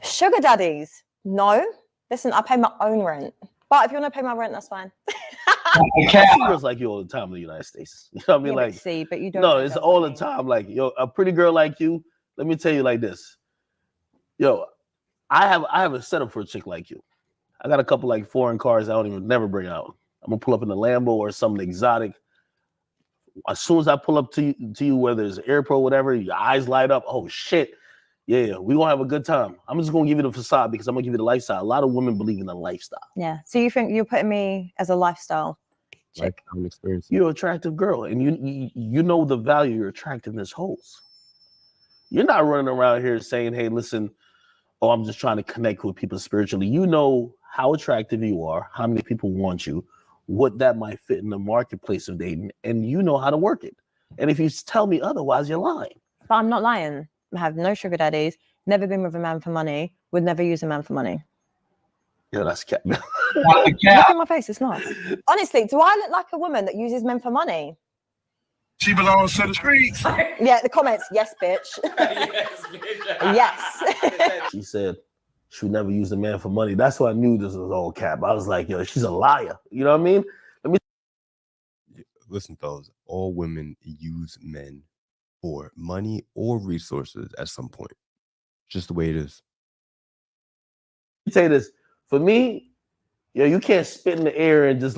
Sugar daddies? No. Listen, I pay my own rent. But if you want to pay my rent, that's fine. I see girls like you all the time in the United States. You know what I mean? Yeah, like, see, but you don't. No, it's all the time. Like, a pretty girl like you. Let me tell you like this. I have a setup for a chick like you. I got a couple like foreign cars I don't even never bring out. I'm gonna pull up in the Lambo or something exotic. As soon as I pull up to you, whether it's an airport, whatever, your eyes light up. Oh shit. Yeah, we're gonna have a good time. I'm just gonna give you the facade because I'm gonna give you the lifestyle. A lot of women believe in the lifestyle. Yeah. So you think you're putting me as a lifestyle chick? Lifetime experience. You're an attractive girl, and you know the value your attractiveness holds. You're not running around here saying, "Hey, listen, I'm just trying to connect with people spiritually." You know how attractive you are, how many people want you, what that might fit in the marketplace of dating, and you know how to work it. And if you tell me otherwise, you're lying. But I'm not lying. I have no sugar daddies, never been with a man for money, would never use a man for money. Yeah, that's cat. Look at my face, it's not. Honestly, do I look like a woman that uses men for money? She belongs to the streets. Yeah, the comments, yes, bitch. Yes. She said she would never use a man for money. That's why I knew this was all cap. I was like, she's a liar. You know what I mean? Listen, fellas, all women use men for money or resources at some point. Just the way it is. Let me tell you this. For me, you can't spit in the air and just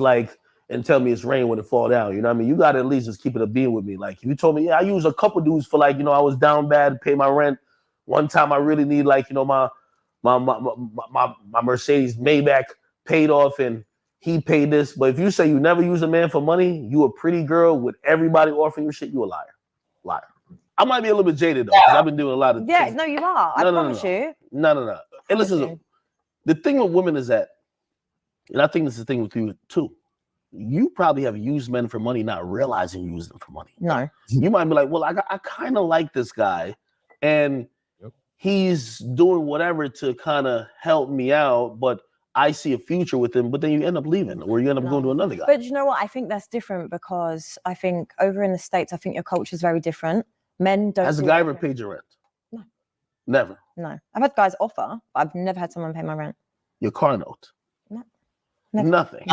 and tell me it's rain when it fall down. You know what I mean? You got to at least just keep it a being with me. Like, if you told me, I use a couple dudes for I was down bad to pay my rent. One time I really need my Mercedes Maybach paid off and he paid this. But if you say you never use a man for money, you a pretty girl with everybody offering you shit, you a liar. Liar. I might be a little bit jaded though, because I've been doing a lot of things. No, you are. I promise you. No. And listen, the thing with women is that, and I think this is the thing with you too, you probably have used men for money, not realizing you use them for money. No. You might be like, well, I kind of like this guy, and he's doing whatever to kind of help me out, but I see a future with him, but then you end up leaving, or you end up going to another guy. But you know what? I think that's different because I think over in the States, I think your culture is very different. Men don't. Has a guy ever paid your rent? No. Never? No. I've had guys offer, but I've never had someone pay my rent. Your car note? No. Never. Nothing.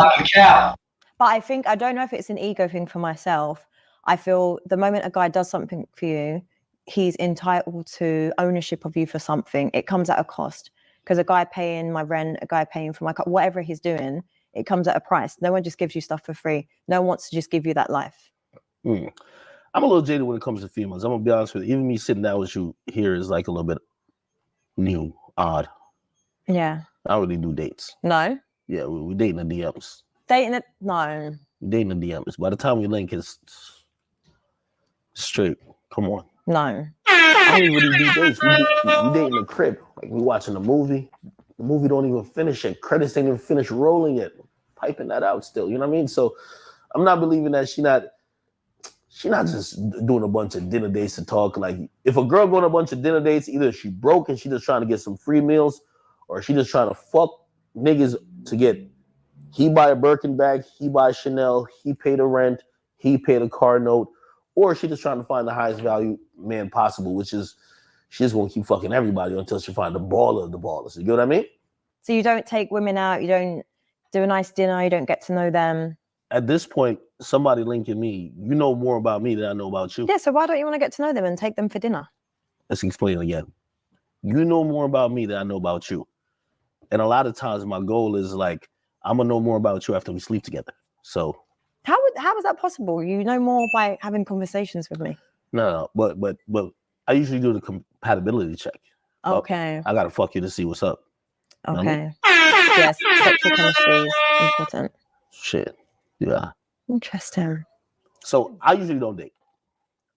But I don't know if it's an ego thing for myself. I feel the moment a guy does something for you, he's entitled to ownership of you for something. It comes at a cost. Because a guy paying my rent, a guy paying for my car, whatever he's doing, it comes at a price. No one just gives you stuff for free. No one wants to just give you that life. I'm a little jaded when it comes to females. I'm going to be honest with you. Even me sitting down with you here is a little bit new, odd. Yeah. I don't really do dates. No? Yeah, we dating the DMs. Dating it? No. We dating the DMs. By the time we link, it's straight. Come on. No. I don't really do dates. We date in the crib. We watching a movie. The movie don't even finish yet. Credits ain't even finish rolling yet. Piping that out still. You know what I mean? So I'm not believing that she she's not just doing a bunch of dinner dates to talk. Like, if a girl going on a bunch of dinner dates, either she broke and she just trying to get some free meals, or she just trying to fuck niggas to get, he buy a Birkin bag, he buy Chanel, he pay the rent, he pay the car note, or she just trying to find the highest value man possible, which is she's going to keep fucking everybody until she find the baller of the ballers. You get what I mean? So you don't take women out, you don't do a nice dinner, you don't get to know them. At this point, somebody linking me, you know more about me than I know about you. Yeah, so why don't you want to get to know them and take them for dinner? Let's explain again. You know more about me than I know about you. And a lot of times my goal is like, I'm going to know more about you after we sleep together. So How is that possible? You know more by having conversations with me. no, but I usually do the compatibility check. Okay. I got to fuck you to see what's up. You know what I mean? Okay. Yes, sexual chemistry is important. Shit. Yeah. Interesting. So I usually don't date.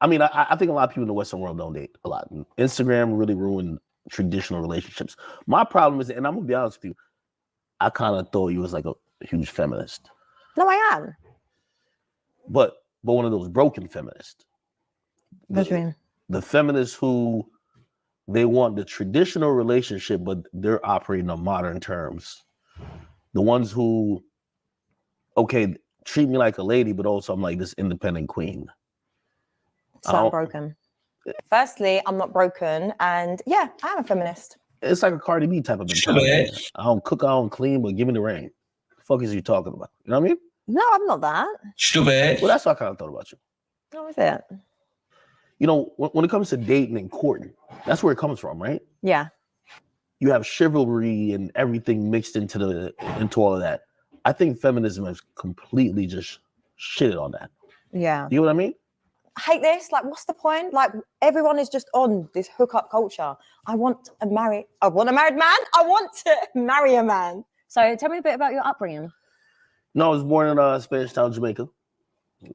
I mean, I think a lot of people in the Western world don't date a lot. Instagram really ruined traditional relationships. My problem is, and I'm gonna be honest with you, I kind of thought you was like a huge feminist, No, I am. but one of those broken feminists. What do you mean? The feminists who they want the traditional relationship, but they're operating on modern terms. The ones who, okay, treat me like a lady, but also I'm like this independent queen. So I'm broken. Firstly, I'm not broken, and yeah, I am a feminist. It's like a Cardi B type of mentality. I don't cook, I don't clean, but give me the rain. The fuck is you talking about? You know what I mean? No, I'm not that. Stupid. Well, that's what I kind of thought about you. How is it? You know, when it comes to dating and courting, that's where it comes from, right? Yeah. You have chivalry and everything mixed into all of that. I think feminism has completely just shitted on that. Yeah. You know what I mean? I hate this. Like, what's the point? Like, everyone is just on this hookup culture. I want a married man. I want to marry a man. So tell me a bit about your upbringing. No, I was born in Spanish Town, Jamaica.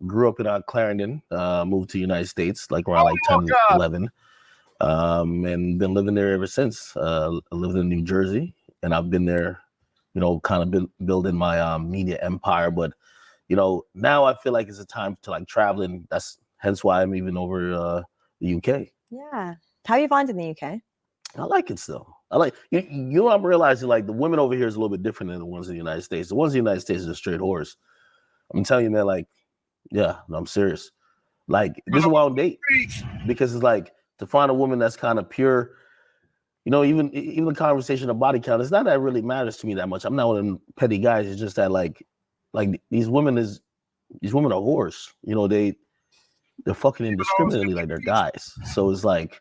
Grew up in Clarendon, moved to the United States like around like 10, 11. And been living there ever since. I lived in New Jersey, and I've been there, you know, kind of building my media empire. But, you know, now I feel like it's a time to like traveling. That's hence why I'm even over the UK. Yeah. How are you finding the UK? I like it still. I like you know, I'm realizing like the women over here is a little bit different than the ones in the United States. The ones in the United States are straight whores. I'm telling you, man, like, yeah, no, I'm serious. Like, this is why I don't date. Because it's like to find a woman that's kind of pure, you know, even the conversation of body count, it's not that it really matters to me that much. I'm not one of them petty guys. It's just that like these women are whores. You know, they're fucking indiscriminately like they're guys. So it's like,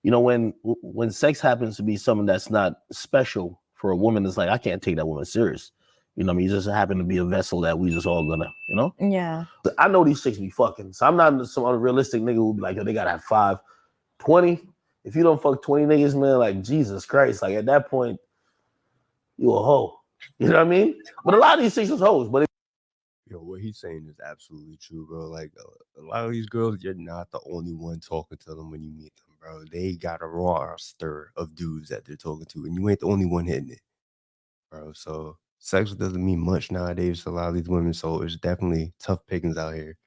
you know, when sex happens to be something that's not special for a woman, it's like I can't take that woman serious. You know what I mean? You just happen to be a vessel that we just all gonna, you know? Yeah. I know these chicks be fucking. So I'm not some unrealistic nigga who be like, yo, they gotta have 5, 20. If you don't fuck 20 niggas, man, like Jesus Christ. Like at that point, you a hoe. You know what I mean? But a lot of these chicks is hoes. But Yo, what he's saying is absolutely true, bro. Like a lot of these girls, you're not the only one talking to them when you meet them, bro. They got a roster of dudes that they're talking to, and you ain't the only one hitting it, bro. So sex doesn't mean much nowadays to a lot of these women. So it's definitely tough pickings out here.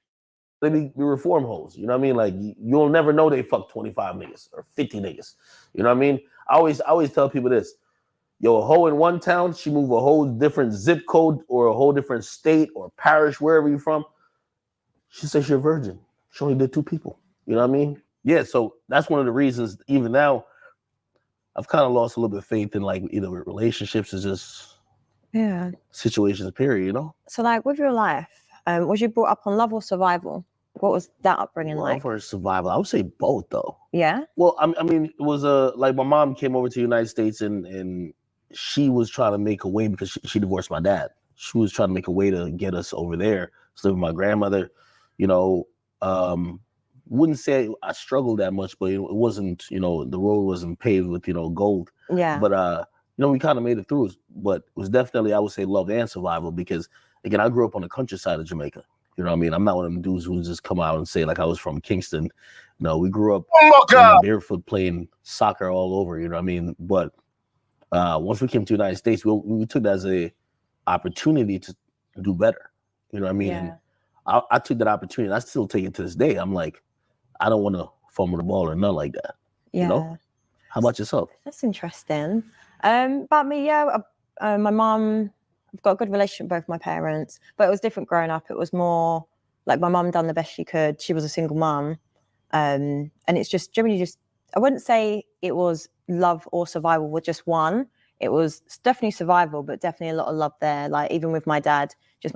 they be reform hoes. You know what I mean? Like you'll never know they fuck 25 niggas or 50 niggas. You know what I mean? I always tell people this. Yo, a hoe in one town, she move a whole different zip code or a whole different state or parish, wherever you're from. She says she's a virgin. She only did 2 people. You know what I mean? Yeah, so that's one of the reasons, even now, I've kind of lost a little bit of faith in like either relationships or just situations, period, you know? So like with your life, was you brought up on love or survival? What was that upbringing like? Love or survival? I would say both though. Yeah? Well, I mean, it was like my mom came over to the United States and she was trying to make a way because she divorced my dad. She was trying to make a way to get us over there. So live with my grandmother, you know, wouldn't say I struggled that much, but it wasn't, you know, the road wasn't paved with, you know, gold. Yeah. But, you know, we kind of made it through, but it was definitely, I would say, love and survival because, again, I grew up on the countryside of Jamaica. You know what I mean? I'm not one of them dudes who just come out and say, like, I was from Kingston. No, we grew up barefoot playing soccer all over, you know what I mean? But once we came to the United States, we took that as a opportunity to do better. You know what I mean? Yeah. And I took that opportunity. I still take it to this day. I'm like, I don't want to fumble the ball or nothing like that. Yeah. You know? How about yourself? That's interesting. About me, my mum, I've got a good relationship with both my parents, but it was different growing up. It was more like my mum done the best she could. She was a single mum. And it's just generally just, I wouldn't say it was love or survival with just one. It was definitely survival, but definitely a lot of love there. Like even with my dad just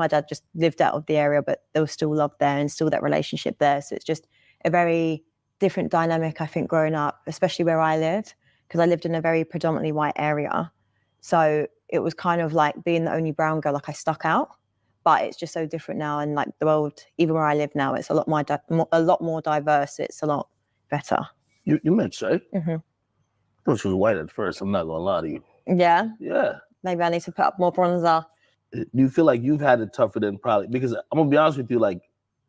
lived out of the area, but there was still love there and still that relationship there. So it's just a very different dynamic, I think, growing up, especially where I lived, because I lived in a very predominantly white area. So it was kind of like being the only brown girl, like I stuck out. But it's just so different now, and like the world, even where I live now, it's a lot more diverse. It's a lot better. You mixed, right? Mm-hmm. I thought she was white at first. I'm not gonna lie to you. Yeah. Yeah. Maybe I need to put up more bronzer. Do you feel like you've had it tougher than probably? Because I'm gonna be honest with you, like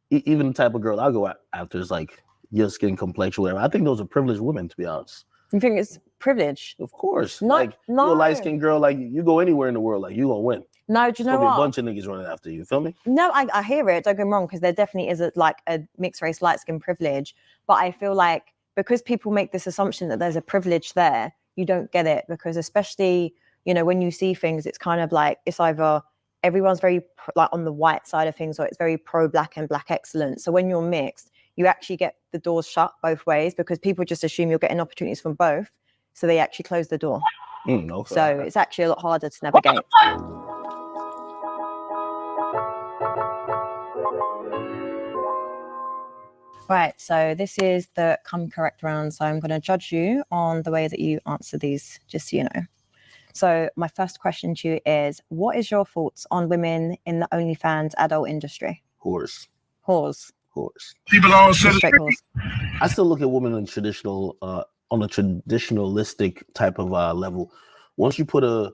even the type of girl I go after is like your skin complexion, whatever. I think those are privileged women, to be honest. You think it's privilege? Of course. No, like no. You're a light skinned girl, like you go anywhere in the world, like you gonna win. No, do you know There'll be what? a bunch of niggas running after you. Feel me? No, I hear it. Don't get me wrong, because there definitely is a mixed race light skin privilege. But I feel like because people make this assumption that there's a privilege there, you don't get it, because especially, you know, when you see things, it's kind of like it's either everyone's very like on the white side of things, or it's very pro black and black excellence. So when you're mixed, you actually get the doors shut both ways, because people just assume you're getting opportunities from both. So they actually close the door. Okay. So it's actually a lot harder to navigate. Right, so this is the come correct round. So I'm going to judge you on the way that you answer these, just so you know. So my first question to you is, what is your thoughts on women in the OnlyFans adult industry? Whores. Whores. She belongs to the Straight streets. whores. I still look at women in traditional, on a traditionalistic type of level. Once you put a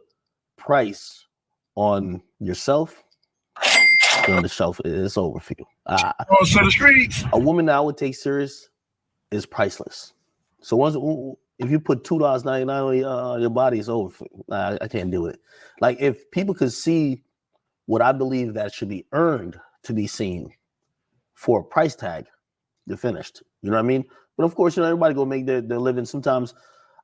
price on yourself, you're on the shelf. It's over for you. Belongs to the streets. A woman that I would take serious is priceless. So once if you put $2.99 on your body, it's over for you. I can't do it. Like if people could see what I believe that should be earned to be seen for a price tag, you're finished. You know what I mean? But of course, you know, everybody gonna make their living. Sometimes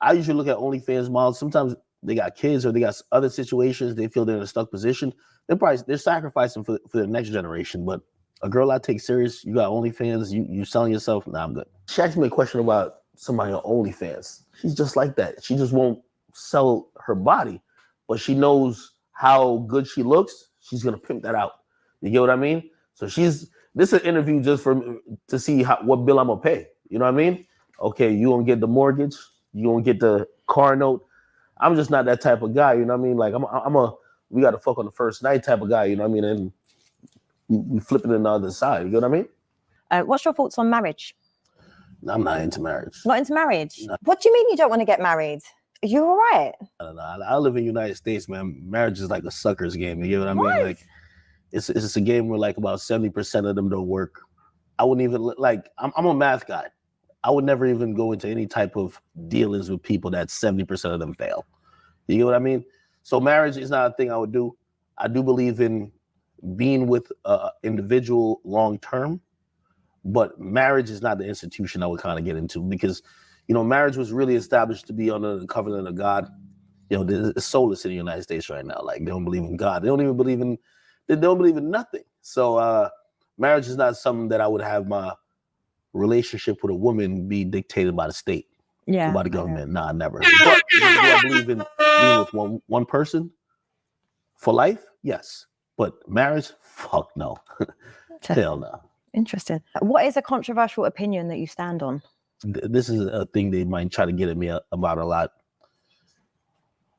I usually look at OnlyFans models. Sometimes they got kids or they got other situations. They feel they're in a stuck position. They're sacrificing for the next generation. But a girl I take serious, you got OnlyFans, you selling yourself, nah, I'm good. She asked me a question about somebody on OnlyFans. She's just like that. She just won't sell her body, but she knows how good she looks. She's gonna pimp that out. You get what I mean? So this is an interview just to see what bill I'm gonna pay. You know what I mean? Okay, you gonna get the mortgage, you gonna get the car note. I'm just not that type of guy. You know what I mean? Like we got to fuck on the first night type of guy. You know what I mean? And we flip it on the other side. You know what I mean? What's your thoughts on marriage? I'm not into marriage. Not into marriage? No. What do you mean you don't want to get married? Are you all right? I don't know. I live in the United States, man. Marriage is like a sucker's game. You know what I mean? What? Like it's a game where like about 70% of them don't work. I wouldn't even like. I'm a math guy. I would never even go into any type of dealings with people that 70% of them fail. You get what I mean? So marriage is not a thing I would do. I do believe in being with an individual long term, but marriage is not the institution I would kind of get into, because, you know, marriage was really established to be under the covenant of God. You know, it's soulless in the United States right now. Like they don't believe in God. They don't believe in nothing. So marriage is not something that I would have my relationship with a woman be dictated by the state, by the government. Nah, never. But do I believe in being with one person for life? Yes. But marriage? Fuck no. Hell no. Interesting. What is a controversial opinion that you stand on? This is a thing they might try to get at me about a lot.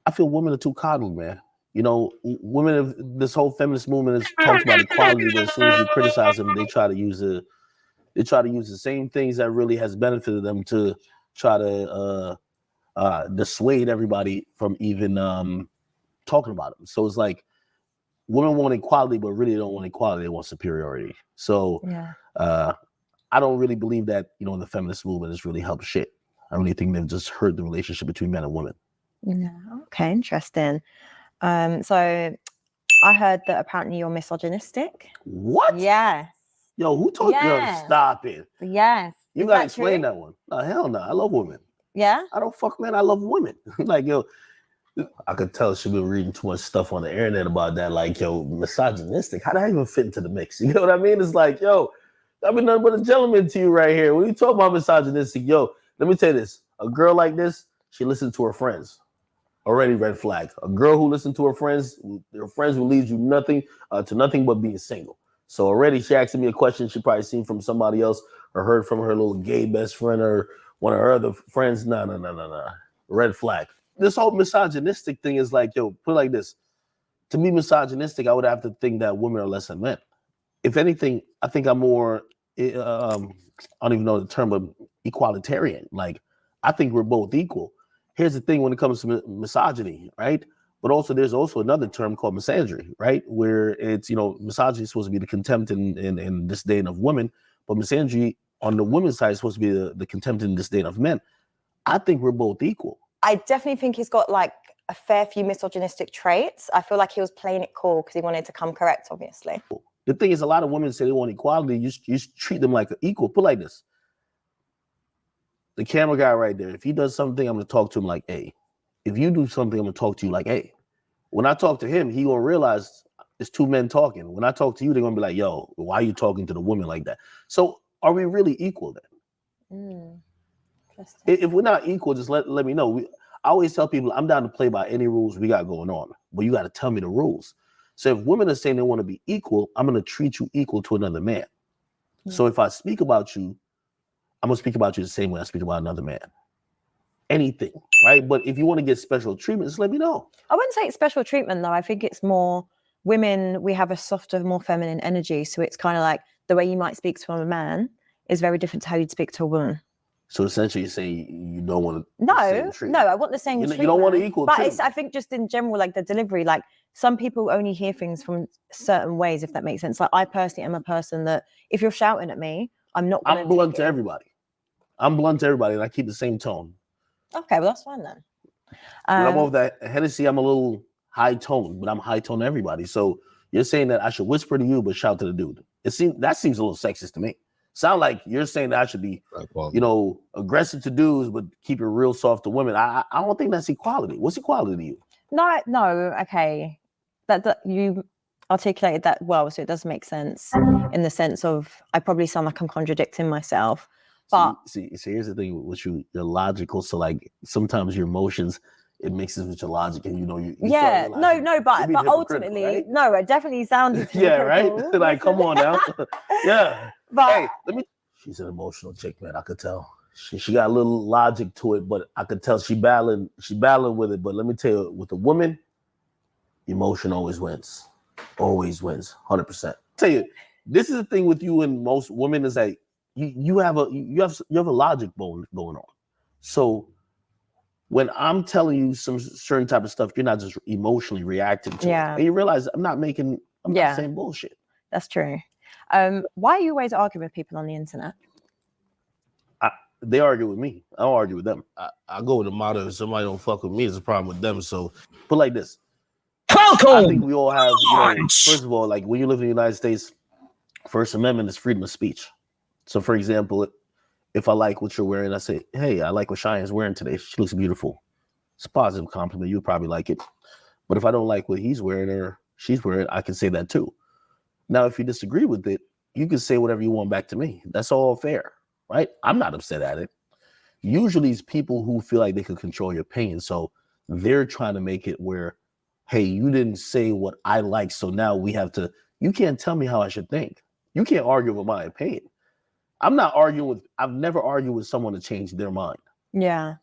I feel women are too coddled, man. You know, women of this whole feminist movement has talked about equality, but as soon as you criticize them, they try to use the same things that really has benefited them to try to dissuade everybody from even talking about them. So it's like women want equality, but really don't want equality. They want superiority. So I don't really believe that, you know, the feminist movement has really helped shit. I really think they've just hurt the relationship between men and women. Yeah. Okay, interesting. So I heard that apparently you're misogynistic. What? Yes. Yo, who told you? Yes. Stop it. Yes. You Is gotta that explain true? that one. No, hell no. I love women. Yeah. I don't fuck men. I love women. Like, yo, I could tell she been reading too much stuff on the internet about that. Like, yo, misogynistic. How did I even fit into the mix? You know what I mean? It's like, yo, I've been nothing but a gentleman to you right here. When you talk about misogynistic, yo, let me tell you this. A girl like this, she listens to her friends. Already red flag. A girl who listens to her friends will lead you nothing to nothing but being single. So already she asking me a question she probably seen from somebody else or heard from her little gay best friend or one of her other friends. No. Red flag. This whole misogynistic thing is like, yo, put it like this. To be misogynistic, I would have to think that women are less than men. If anything, I think I'm more, I don't even know the term, but equalitarian. Like, I think we're both equal. Here's the thing when it comes to misogyny, right? But also there's also another term called misandry, right? Where it's, misogyny is supposed to be the contempt and disdain of women, but misandry on the women's side is supposed to be the contempt and disdain of men. I think we're both equal. I definitely think he's got like a fair few misogynistic traits. I feel like he was playing it cool because he wanted to come correct, obviously. The thing is, a lot of women say they want equality. You treat them like an equal. Put it like this. The camera guy right there, if he does something, I'm going to talk to him like A. If you do something, I'm going to talk to you like A. When I talk to him, he going to realize it's two men talking. When I talk to you, they're going to be like, yo, why are you talking to the woman like that? So are we really equal then? If we're not equal, just let me know. I always tell people I'm down to play by any rules we got going on, but you got to tell me the rules. So if women are saying they want to be equal, I'm going to treat you equal to another man. So if I speak about you, I'm going to speak about you the same way I speak about another man. Anything, right? But if you want to get special treatment, just let me know. I wouldn't say it's special treatment, though. I think it's more women, we have a softer, more feminine energy. So it's kind of like the way you might speak to a man is very different to how you'd speak to a woman. So essentially you're saying you don't want to No, I want the same treatment. You don't want to equal But treatment. I think just in general, like the delivery, like some people only hear things from certain ways, if that makes sense. Like I personally am a person that if you're shouting at me, I'm not going to. I'm blunt to everybody. I'm blunt to everybody and I keep the same tone. Okay, well, that's fine then. When I'm over that Hennessy, I'm a little high tone, but I'm high tone to everybody. So you're saying that I should whisper to you, but shout to the dude. That seems a little sexist to me. Sound like you're saying that I should be, aggressive to dudes, but keep it real soft to women. I don't think that's equality. What's equality to you? No, okay. That you articulated that well, so it does make sense in the sense of I probably sound like I'm contradicting myself. But see, here's the thing with you, you're logical. So like sometimes your emotions, it mixes with your logic, and you but ultimately, right? no, it definitely sounded yeah, right. Like, come on now, yeah. But hey, she's an emotional chick, man. I could tell. She got a little logic to it, but I could tell she battling with it. But let me tell you, with a woman, emotion always wins, 100%. Tell you, this is the thing with you and most women is that you have a logic bone going on. So when I'm telling you some certain type of stuff, you're not just emotionally reacting to it. And you realize I'm not saying bullshit. That's true. Why are you always arguing with people on the internet? They argue with me. I don't argue with them. I go with the motto, if somebody don't fuck with me, it's a problem with them. So put like this. I think we all have, first of all, like when you live in the United States, First Amendment is freedom of speech. So for example, if I like what you're wearing, I say, hey, I like what Cheyenne's wearing today. She looks beautiful. It's a positive compliment. You'll probably like it. But if I don't like what he's wearing or she's wearing, I can say that too. Now, if you disagree with it, you can say whatever you want back to me. That's all fair, right? I'm not upset at it. Usually it's people who feel like they can control your opinion. So they're trying to make it where, hey, you didn't say what I like. So now you can't tell me how I should think. You can't argue with my opinion. I've never argued with someone to change their mind. Yeah.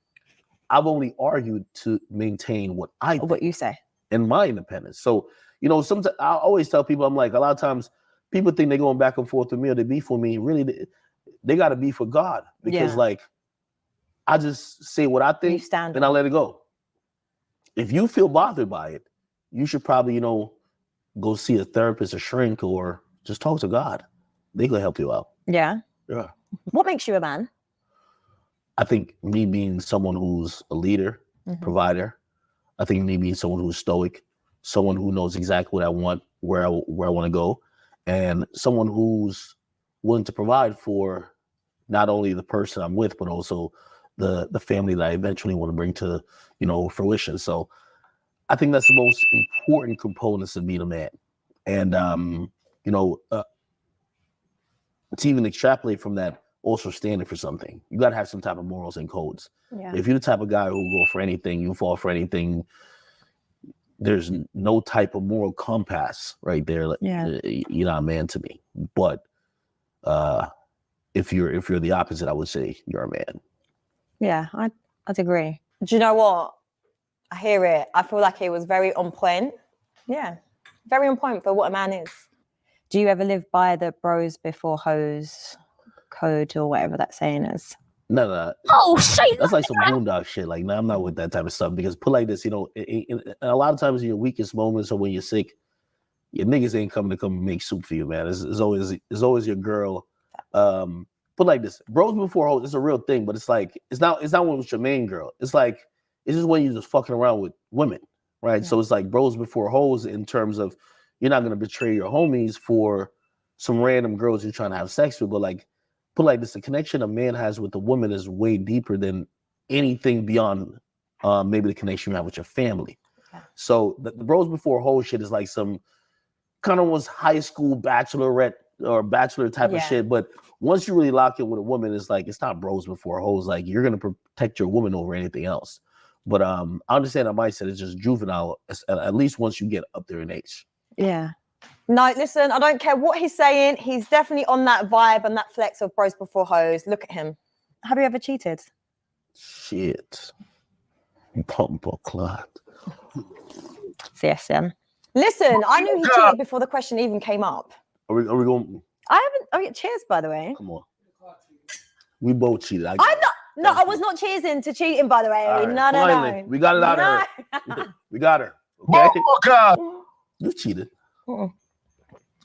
I've only argued to maintain what I think. What you say. And my independence. So, sometimes I always tell people, I'm like, a lot of times people think they're going back and forth with me or they beef with me. Really, they got to beef with God. Because I just say what I think and I let it go. If you feel bothered by it, you should probably, go see a therapist, a shrink, or just talk to God. They can help you out. Yeah. Yeah. What makes you a man? I think me being someone who's a leader, provider. I think me being someone who's stoic, someone who knows exactly what I want, where I want to go, and someone who's willing to provide for not only the person I'm with, but also the family that I eventually want to bring to, fruition. So I think that's the most important components of being a man. And, to even extrapolate from that, also standing for something, you got to have some type of morals and codes. Yeah. If you're the type of guy who will go for anything, you fall for anything, there's no type of moral compass right there. Yeah. You're not a man to me. But if you're the opposite, I would say you're a man. Yeah, I'd agree. Do you know what? I hear it. I feel like it was very on point. Yeah, very on point for what a man is. Do you ever live by the bros before hoes code or whatever that saying is? No. Oh, shit. That's like some boondock shit. Like, I'm not with that type of stuff because put like this, and a lot of times in your weakest moments or when you're sick, your niggas ain't coming to come make soup for you, man. It's always your girl. Put like this, bros before hoes, it's a real thing, but it's like it's not when it's your main girl. It's just when you're just fucking around with women, right? Yeah. So it's like bros before hoes in terms of you're not gonna betray your homies for some random girls you're trying to have sex with, but like put like this, the connection a man has with a woman is way deeper than anything beyond maybe the connection you have with your family. Yeah. So the bros before hoes shit is like some kind of was high school bachelorette or bachelor type of shit, but once you really lock in with a woman, it's like it's not bros before hoes. Like you're gonna protect your woman over anything else. But I understand that mindset is just juvenile, at least once you get up there in age. Yeah. No, listen, I don't care what he's saying. He's definitely on that vibe and that flex of bros before hoes. Look at him. Have you ever cheated? Shit. Pump or clot. CSM. Listen, I knew he cheated before the question even came up. Are we going? I haven't. Oh, yeah, cheers, by the way. Come on. We both cheated. I'm not. No, I was not cheersing to cheating, by the way. Right, No. We got it out of her. We got her. Okay. Oh God! You cheated.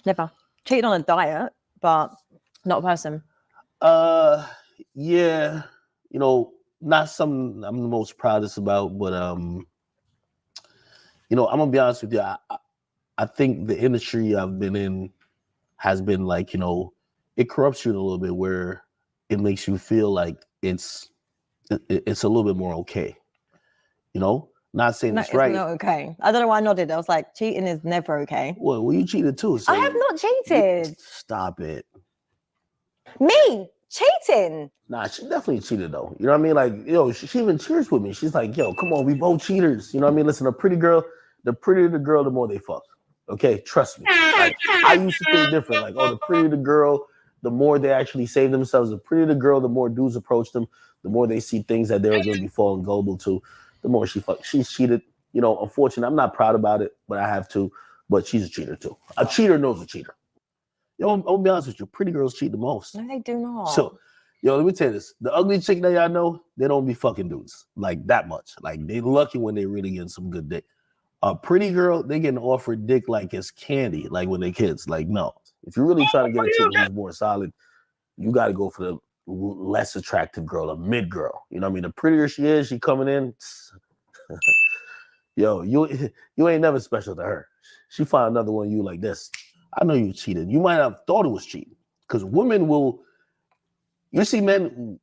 Never. Cheated on a diet, but not a person. Yeah. Not something I'm the most proudest about, but I'm gonna be honest with you. I think the industry I've been in has been like, it corrupts you a little bit where it makes you feel like it's a little bit more okay. Not saying it's right. It's not okay. I don't know why I nodded. I was like, cheating is never okay. Well, you cheated too. So I have not cheated. Stop it. Me cheating? Nah, she definitely cheated though. You know what I mean? Like, she even cheers with me. She's like, come on, we both cheaters. You know what I mean? Listen, the prettier the girl, the more they fuck. Okay, trust me. Like, I used to think different. Like, the prettier the girl, the more they actually save themselves. The prettier the girl, the more dudes approach them. The more they see things that they're going to be falling gullible to. The more she's cheated. Unfortunately, I'm not proud about it, but I have to. But she's a cheater too. A cheater knows a cheater. I'll be honest with you. Pretty girls cheat the most. No, they do not. So, let me tell you this. The ugly chick that y'all know, they don't be fucking dudes like that much. Like, they lucky when they really get some good dick. A pretty girl, they getting offered dick like it's candy, like when they kids. Like, no. If you're really trying to get a chick who's more solid, you got to go for the less attractive girl, a mid girl. You know what I mean? The prettier she is, she coming in. You ain't never special to her. She find another one you like this. I know you cheated. You might have thought it was cheating because women will. You see, men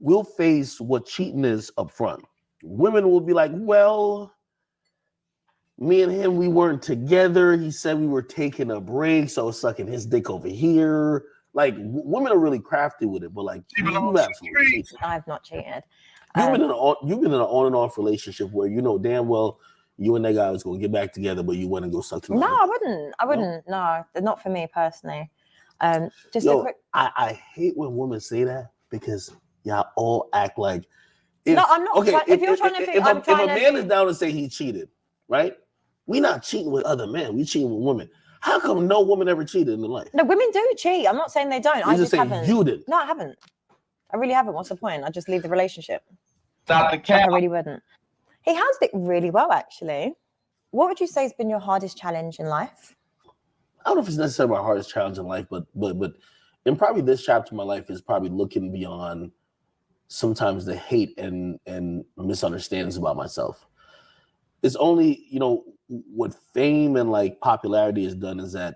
will face what cheating is up front. Women will be like, well, me and him, we weren't together. He said we were taking a break, so I was sucking his dick over here. Like, women are really crafty with it, but like, you absolutely cheated. I've not cheated. You've been in an on and off relationship where you know damn well you and that guy was going to get back together, but you went and go suck to. No, I wouldn't. No, not for me personally. Just Yo, a quick. I hate when women say that because y'all all act like. No, I'm not. Okay, if you're trying to think, if a man is down to say he cheated, right? We not cheating with other men. We cheating with women. How come no woman ever cheated in their life? No, women do cheat. I'm not saying they don't. I just haven't. You did. No, I haven't. I really haven't. What's the point? I just leave the relationship. Stop the cap. I really wouldn't. He handled it really well, actually. What would you say has been your hardest challenge in life? I don't know if it's necessarily my hardest challenge in life, but and probably this chapter of my life is probably looking beyond sometimes the hate and misunderstandings about myself. It's only, what fame and like popularity has done is that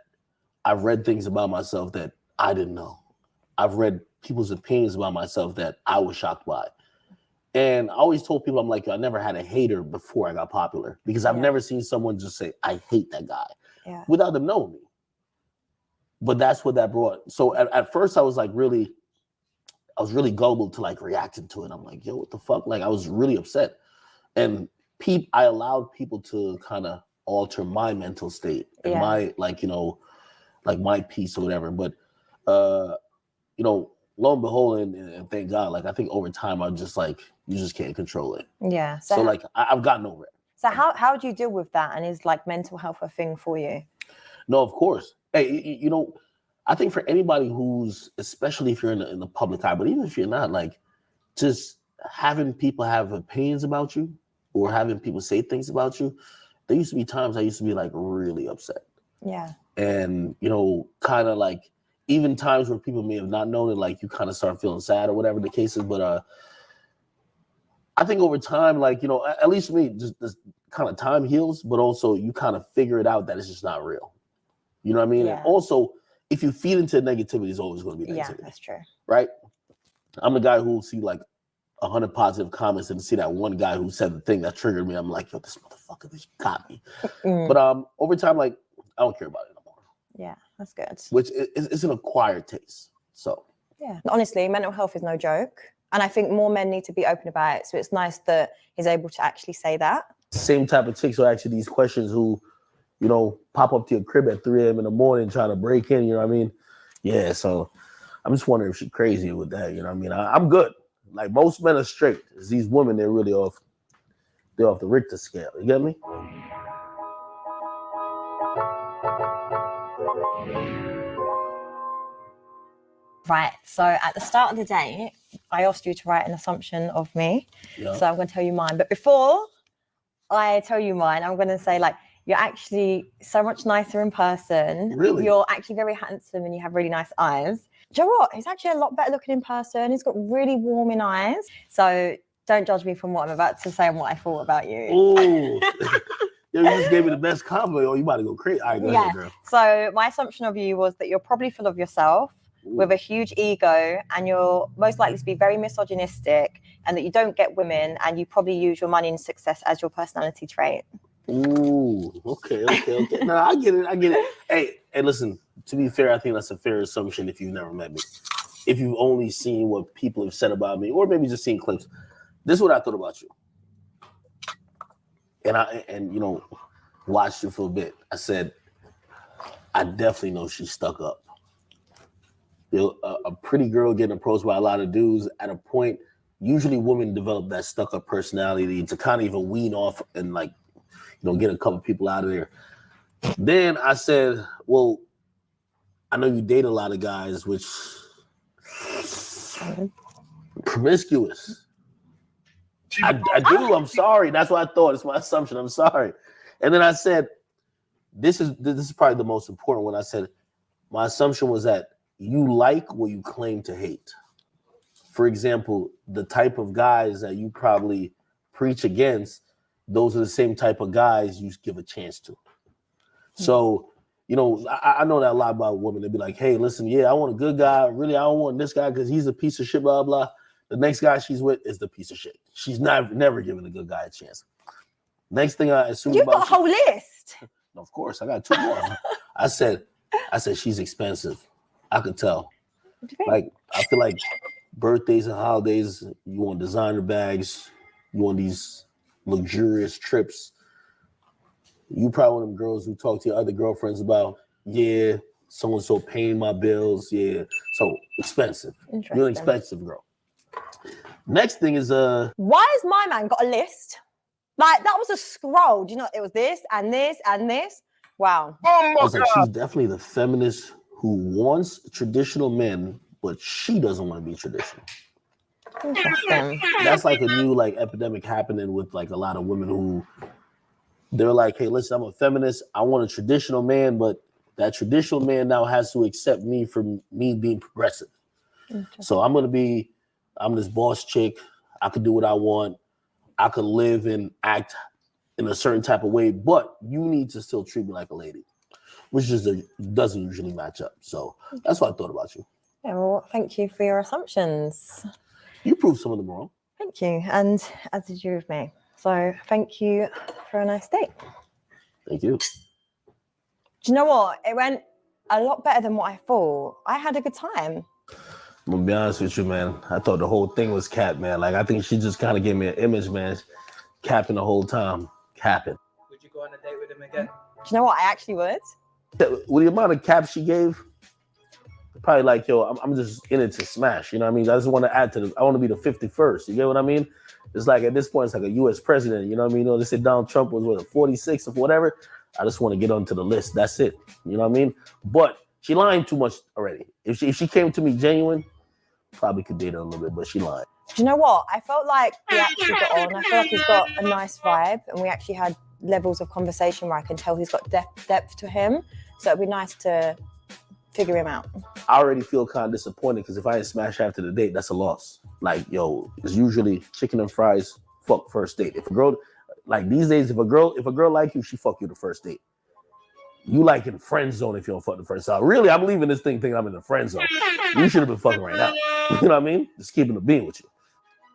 I've read things about myself that I didn't know. I've read people's opinions about myself that I was shocked by. And I always told people, I'm like, I never had a hater before I got popular because I've never seen someone just say, I hate that guy without them knowing me. But that's what that brought. So at first I was really gullible to like reacting to it. I'm like, yo, what the fuck? Like I was really upset. And I allowed people to kind of alter my mental state and my my peace or whatever. But lo and behold, and thank God, like I think over time I'm just like, you just can't control it. Yeah. So like I've gotten over it. So how do you deal with that? And is like mental health a thing for you? No, of course. Hey, I think for anybody who's, especially if you're in the public eye, but even if you're not, like just having people have opinions about you or having people say things about you, there used to be times I used to be like really upset. Yeah. And, kind of like even times where people may have not known it, like you kind of start feeling sad or whatever the case is. But I think over time, like, at least for me, just this kind of time heals, but also you kind of figure it out that it's just not real. You know what I mean? Yeah. And also, if you feed into negativity, it's always going to be negativity. Yeah, that's true. Right? I'm the guy who will see like 100 positive comments and see that one guy who said the thing that triggered me. I'm like, yo, this motherfucker, this got me. But over time, like, I don't care about it no more. Yeah, that's good. Which is an acquired taste. So. Yeah. Honestly, mental health is no joke. And I think more men need to be open about it. So it's nice that he's able to actually say that. Same type of chicks are actually these questions who, pop up to your crib at 3 a.m. in the morning trying to break in, you know what I mean? Yeah, so I'm just wondering if she's crazy with that, you know what I mean? I'm good. Like most men are straight. It's these women, they're off the Richter scale. You get me? Right, so at the start of the day, I asked you to write an assumption of me. Yeah. So I'm going to tell you mine. But before I tell you mine, I'm going to say, like, you're actually so much nicer in person. Really? You're actually very handsome and you have really nice eyes. Do you know what? He's actually a lot better looking in person. He's got really warming eyes. So don't judge me from what I'm about to say and what I thought about you. Ooh. You just gave me the best compliment. Oh, you about to go crazy. All right, go ahead, girl. So my assumption of you was that you're probably full of yourself. Ooh. With a huge ego, and you're most likely to be very misogynistic, and that you don't get women, and you probably use your money and success as your personality trait. Ooh, okay. No, I get it. Hey, listen, to be fair, I think that's a fair assumption if you've never met me. If you've only seen what people have said about me, or maybe just seen clips. This is what I thought about you. And I watched you for a bit. I said, I definitely know she's stuck up. A pretty girl getting approached by a lot of dudes at a point, usually women develop that stuck up personality to kind of even wean off and like, get a couple people out of there. Then I said, well, I know you date a lot of guys, which promiscuous. I do. I'm sorry. That's what I thought. It's my assumption. I'm sorry. And then I said, this is probably the most important one. I said, my assumption was that you like what you claim to hate. For example, the type of guys that you probably preach against, those are the same type of guys you give a chance to. So, I know that a lot about women. They'd be like, hey, listen, yeah, I want a good guy. Really, I don't want this guy because he's a piece of shit, blah, blah. The next guy she's with is the piece of shit. She's never giving a good guy a chance. Next thing I assume You've got a whole list. Of course, I got 2 more. I said she's expensive. I could tell. Like, I feel like birthdays and holidays, you want designer bags, you want these luxurious trips. You probably one of them girls who talk to your other girlfriends about, yeah, so-and-so paying my bills, yeah. So expensive. You're an expensive girl. Next thing is why has my man got a list? Like, that was a scroll. Do you know, it was this and this and this. Wow. Oh my God. She's definitely the feminist who wants traditional men, but she doesn't want to be traditional. Interesting. That's like a new epidemic happening with like a lot of women who they're like, hey, listen, I'm a feminist. I want a traditional man, but that traditional man now has to accept me for me being progressive. So I'm this boss chick. I could do what I want. I could live and act in a certain type of way, but you need to still treat me like a lady. which just doesn't usually match up. So that's what I thought about you. Yeah, well, thank you for your assumptions. You proved some of them wrong. Thank you. And as did you with me. So thank you for a nice date. Thank you. Do you know what? It went a lot better than what I thought. I had a good time. I'm gonna be honest with you, man. I thought the whole thing was cap, man. Like, I think she just kind of gave me an image, man. Capping the whole time. Capping. Would you go on a date with him again? Do you know what? I actually would. With the amount of caps she gave, probably like, yo, I'm just in it to smash. You know what I mean? I just want to add to this. I want to be the 51st. You get what I mean? It's like at this point, it's like a U.S. president. You know what I mean? You know, they said Donald Trump was what, 46 or whatever. I just want to get onto the list. That's it. You know what I mean? But she lying too much already. If she came to me genuine, probably could date her a little bit, but she lied. Do you know what? I felt like we actually got on. I feel like he's got a nice vibe, and we actually had levels of conversation where I can tell he's got depth to him. So it'd be nice to figure him out. I already feel kind of disappointed because if I didn't smash after the date, that's a loss. Like, yo, it's usually chicken and fries, fuck first date. If a girl, like these days, if a girl like you, she fuck you the first date. You like in friend zone if you don't fuck the first time. Really, I'm leaving this thing thinking I'm in the friend zone. You should have been fucking right now. You know what I mean? Just keeping the bean with you.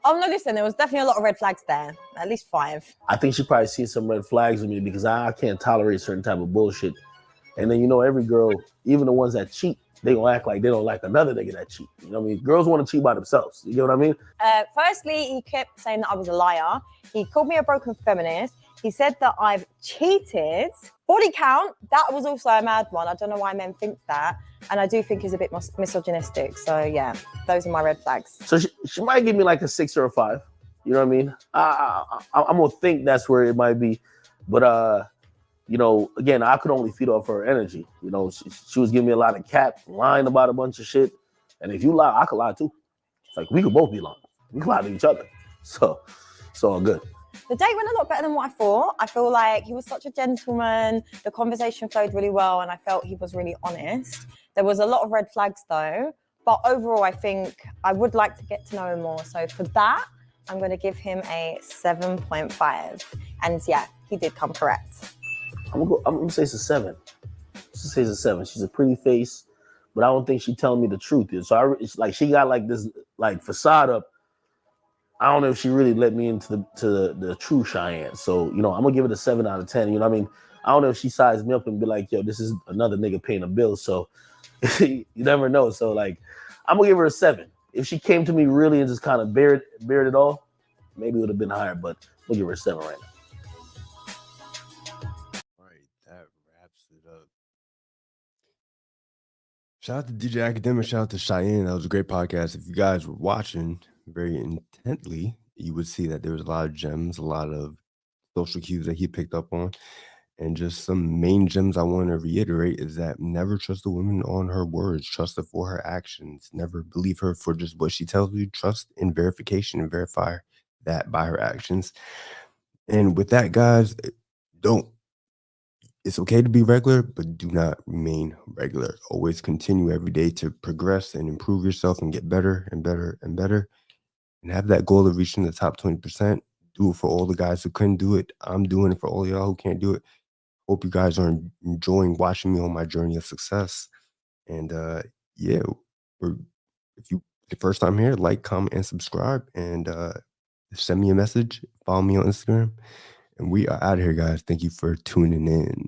Oh, no, listen, there was definitely a lot of red flags there. At least 5. I think she probably seen some red flags in me because I can't tolerate certain type of bullshit. And then, you know, every girl, even the ones that cheat, they gonna act like they don't like another nigga that cheat. You know what I mean? Girls want to cheat by themselves. You know what I mean? Firstly, he kept saying that I was a liar. He called me a broken feminist. He said that I've cheated. Body count, that was also a mad one. I don't know why men think that. And I do think he's a bit misogynistic. So yeah, those are my red flags. So she might give me like a 6 or a 5. You know what I mean? I'm gonna think that's where it might be. But you know, again, I could only feed off her energy. You know, she was giving me a lot of cap, lying about a bunch of shit. And if you lie, I could lie too. It's like we could both be lying. We could lie to each other. So it's all good. The date went a lot better than what I thought. I feel like he was such a gentleman. The conversation flowed really well, and I felt he was really honest. There was a lot of red flags though, but overall, I think I would like to get to know him more. So for that, I'm going to give him a 7.5. And yeah, he did come correct. I'm gonna say it's a 7. Let's say it's a 7. She's a pretty face, but I don't think she's telling me the truth. So it's like she got like this like facade up. I don't know if she really let me into the true Cheyenne. So, you know, I'm gonna give it a 7 out of 10. You know what I mean? I don't know if she sized me up and be like, yo, this is another nigga paying a bill. So you never know. So like, I'm gonna give her a 7. If she came to me really and just kind of bared it all, maybe it would have been higher, but we'll give her a 7 right now. That wraps it up. Shout out to DJ Academic. Shout out to Cheyenne. That was a great podcast. If you guys were watching very intently, you would see that there was a lot of gems, a lot of social cues that he picked up on. And just some main gems I want to reiterate is that never trust a woman on her words. Trust her for her actions. Never believe her for just what she tells you. Trust in verification and verify that by her actions. And with that, guys, it's okay to be regular, but do not remain regular. Always continue every day to progress and improve yourself and get better and better and better. And have that goal of reaching the top 20%. Do it for all the guys who couldn't do it. I'm doing it for all y'all who can't do it. Hope you guys are enjoying watching me on my journey of success. And yeah, if you the first time here, like, comment, and subscribe. And send me a message. Follow me on Instagram. And we are out of here, guys. Thank you for tuning in.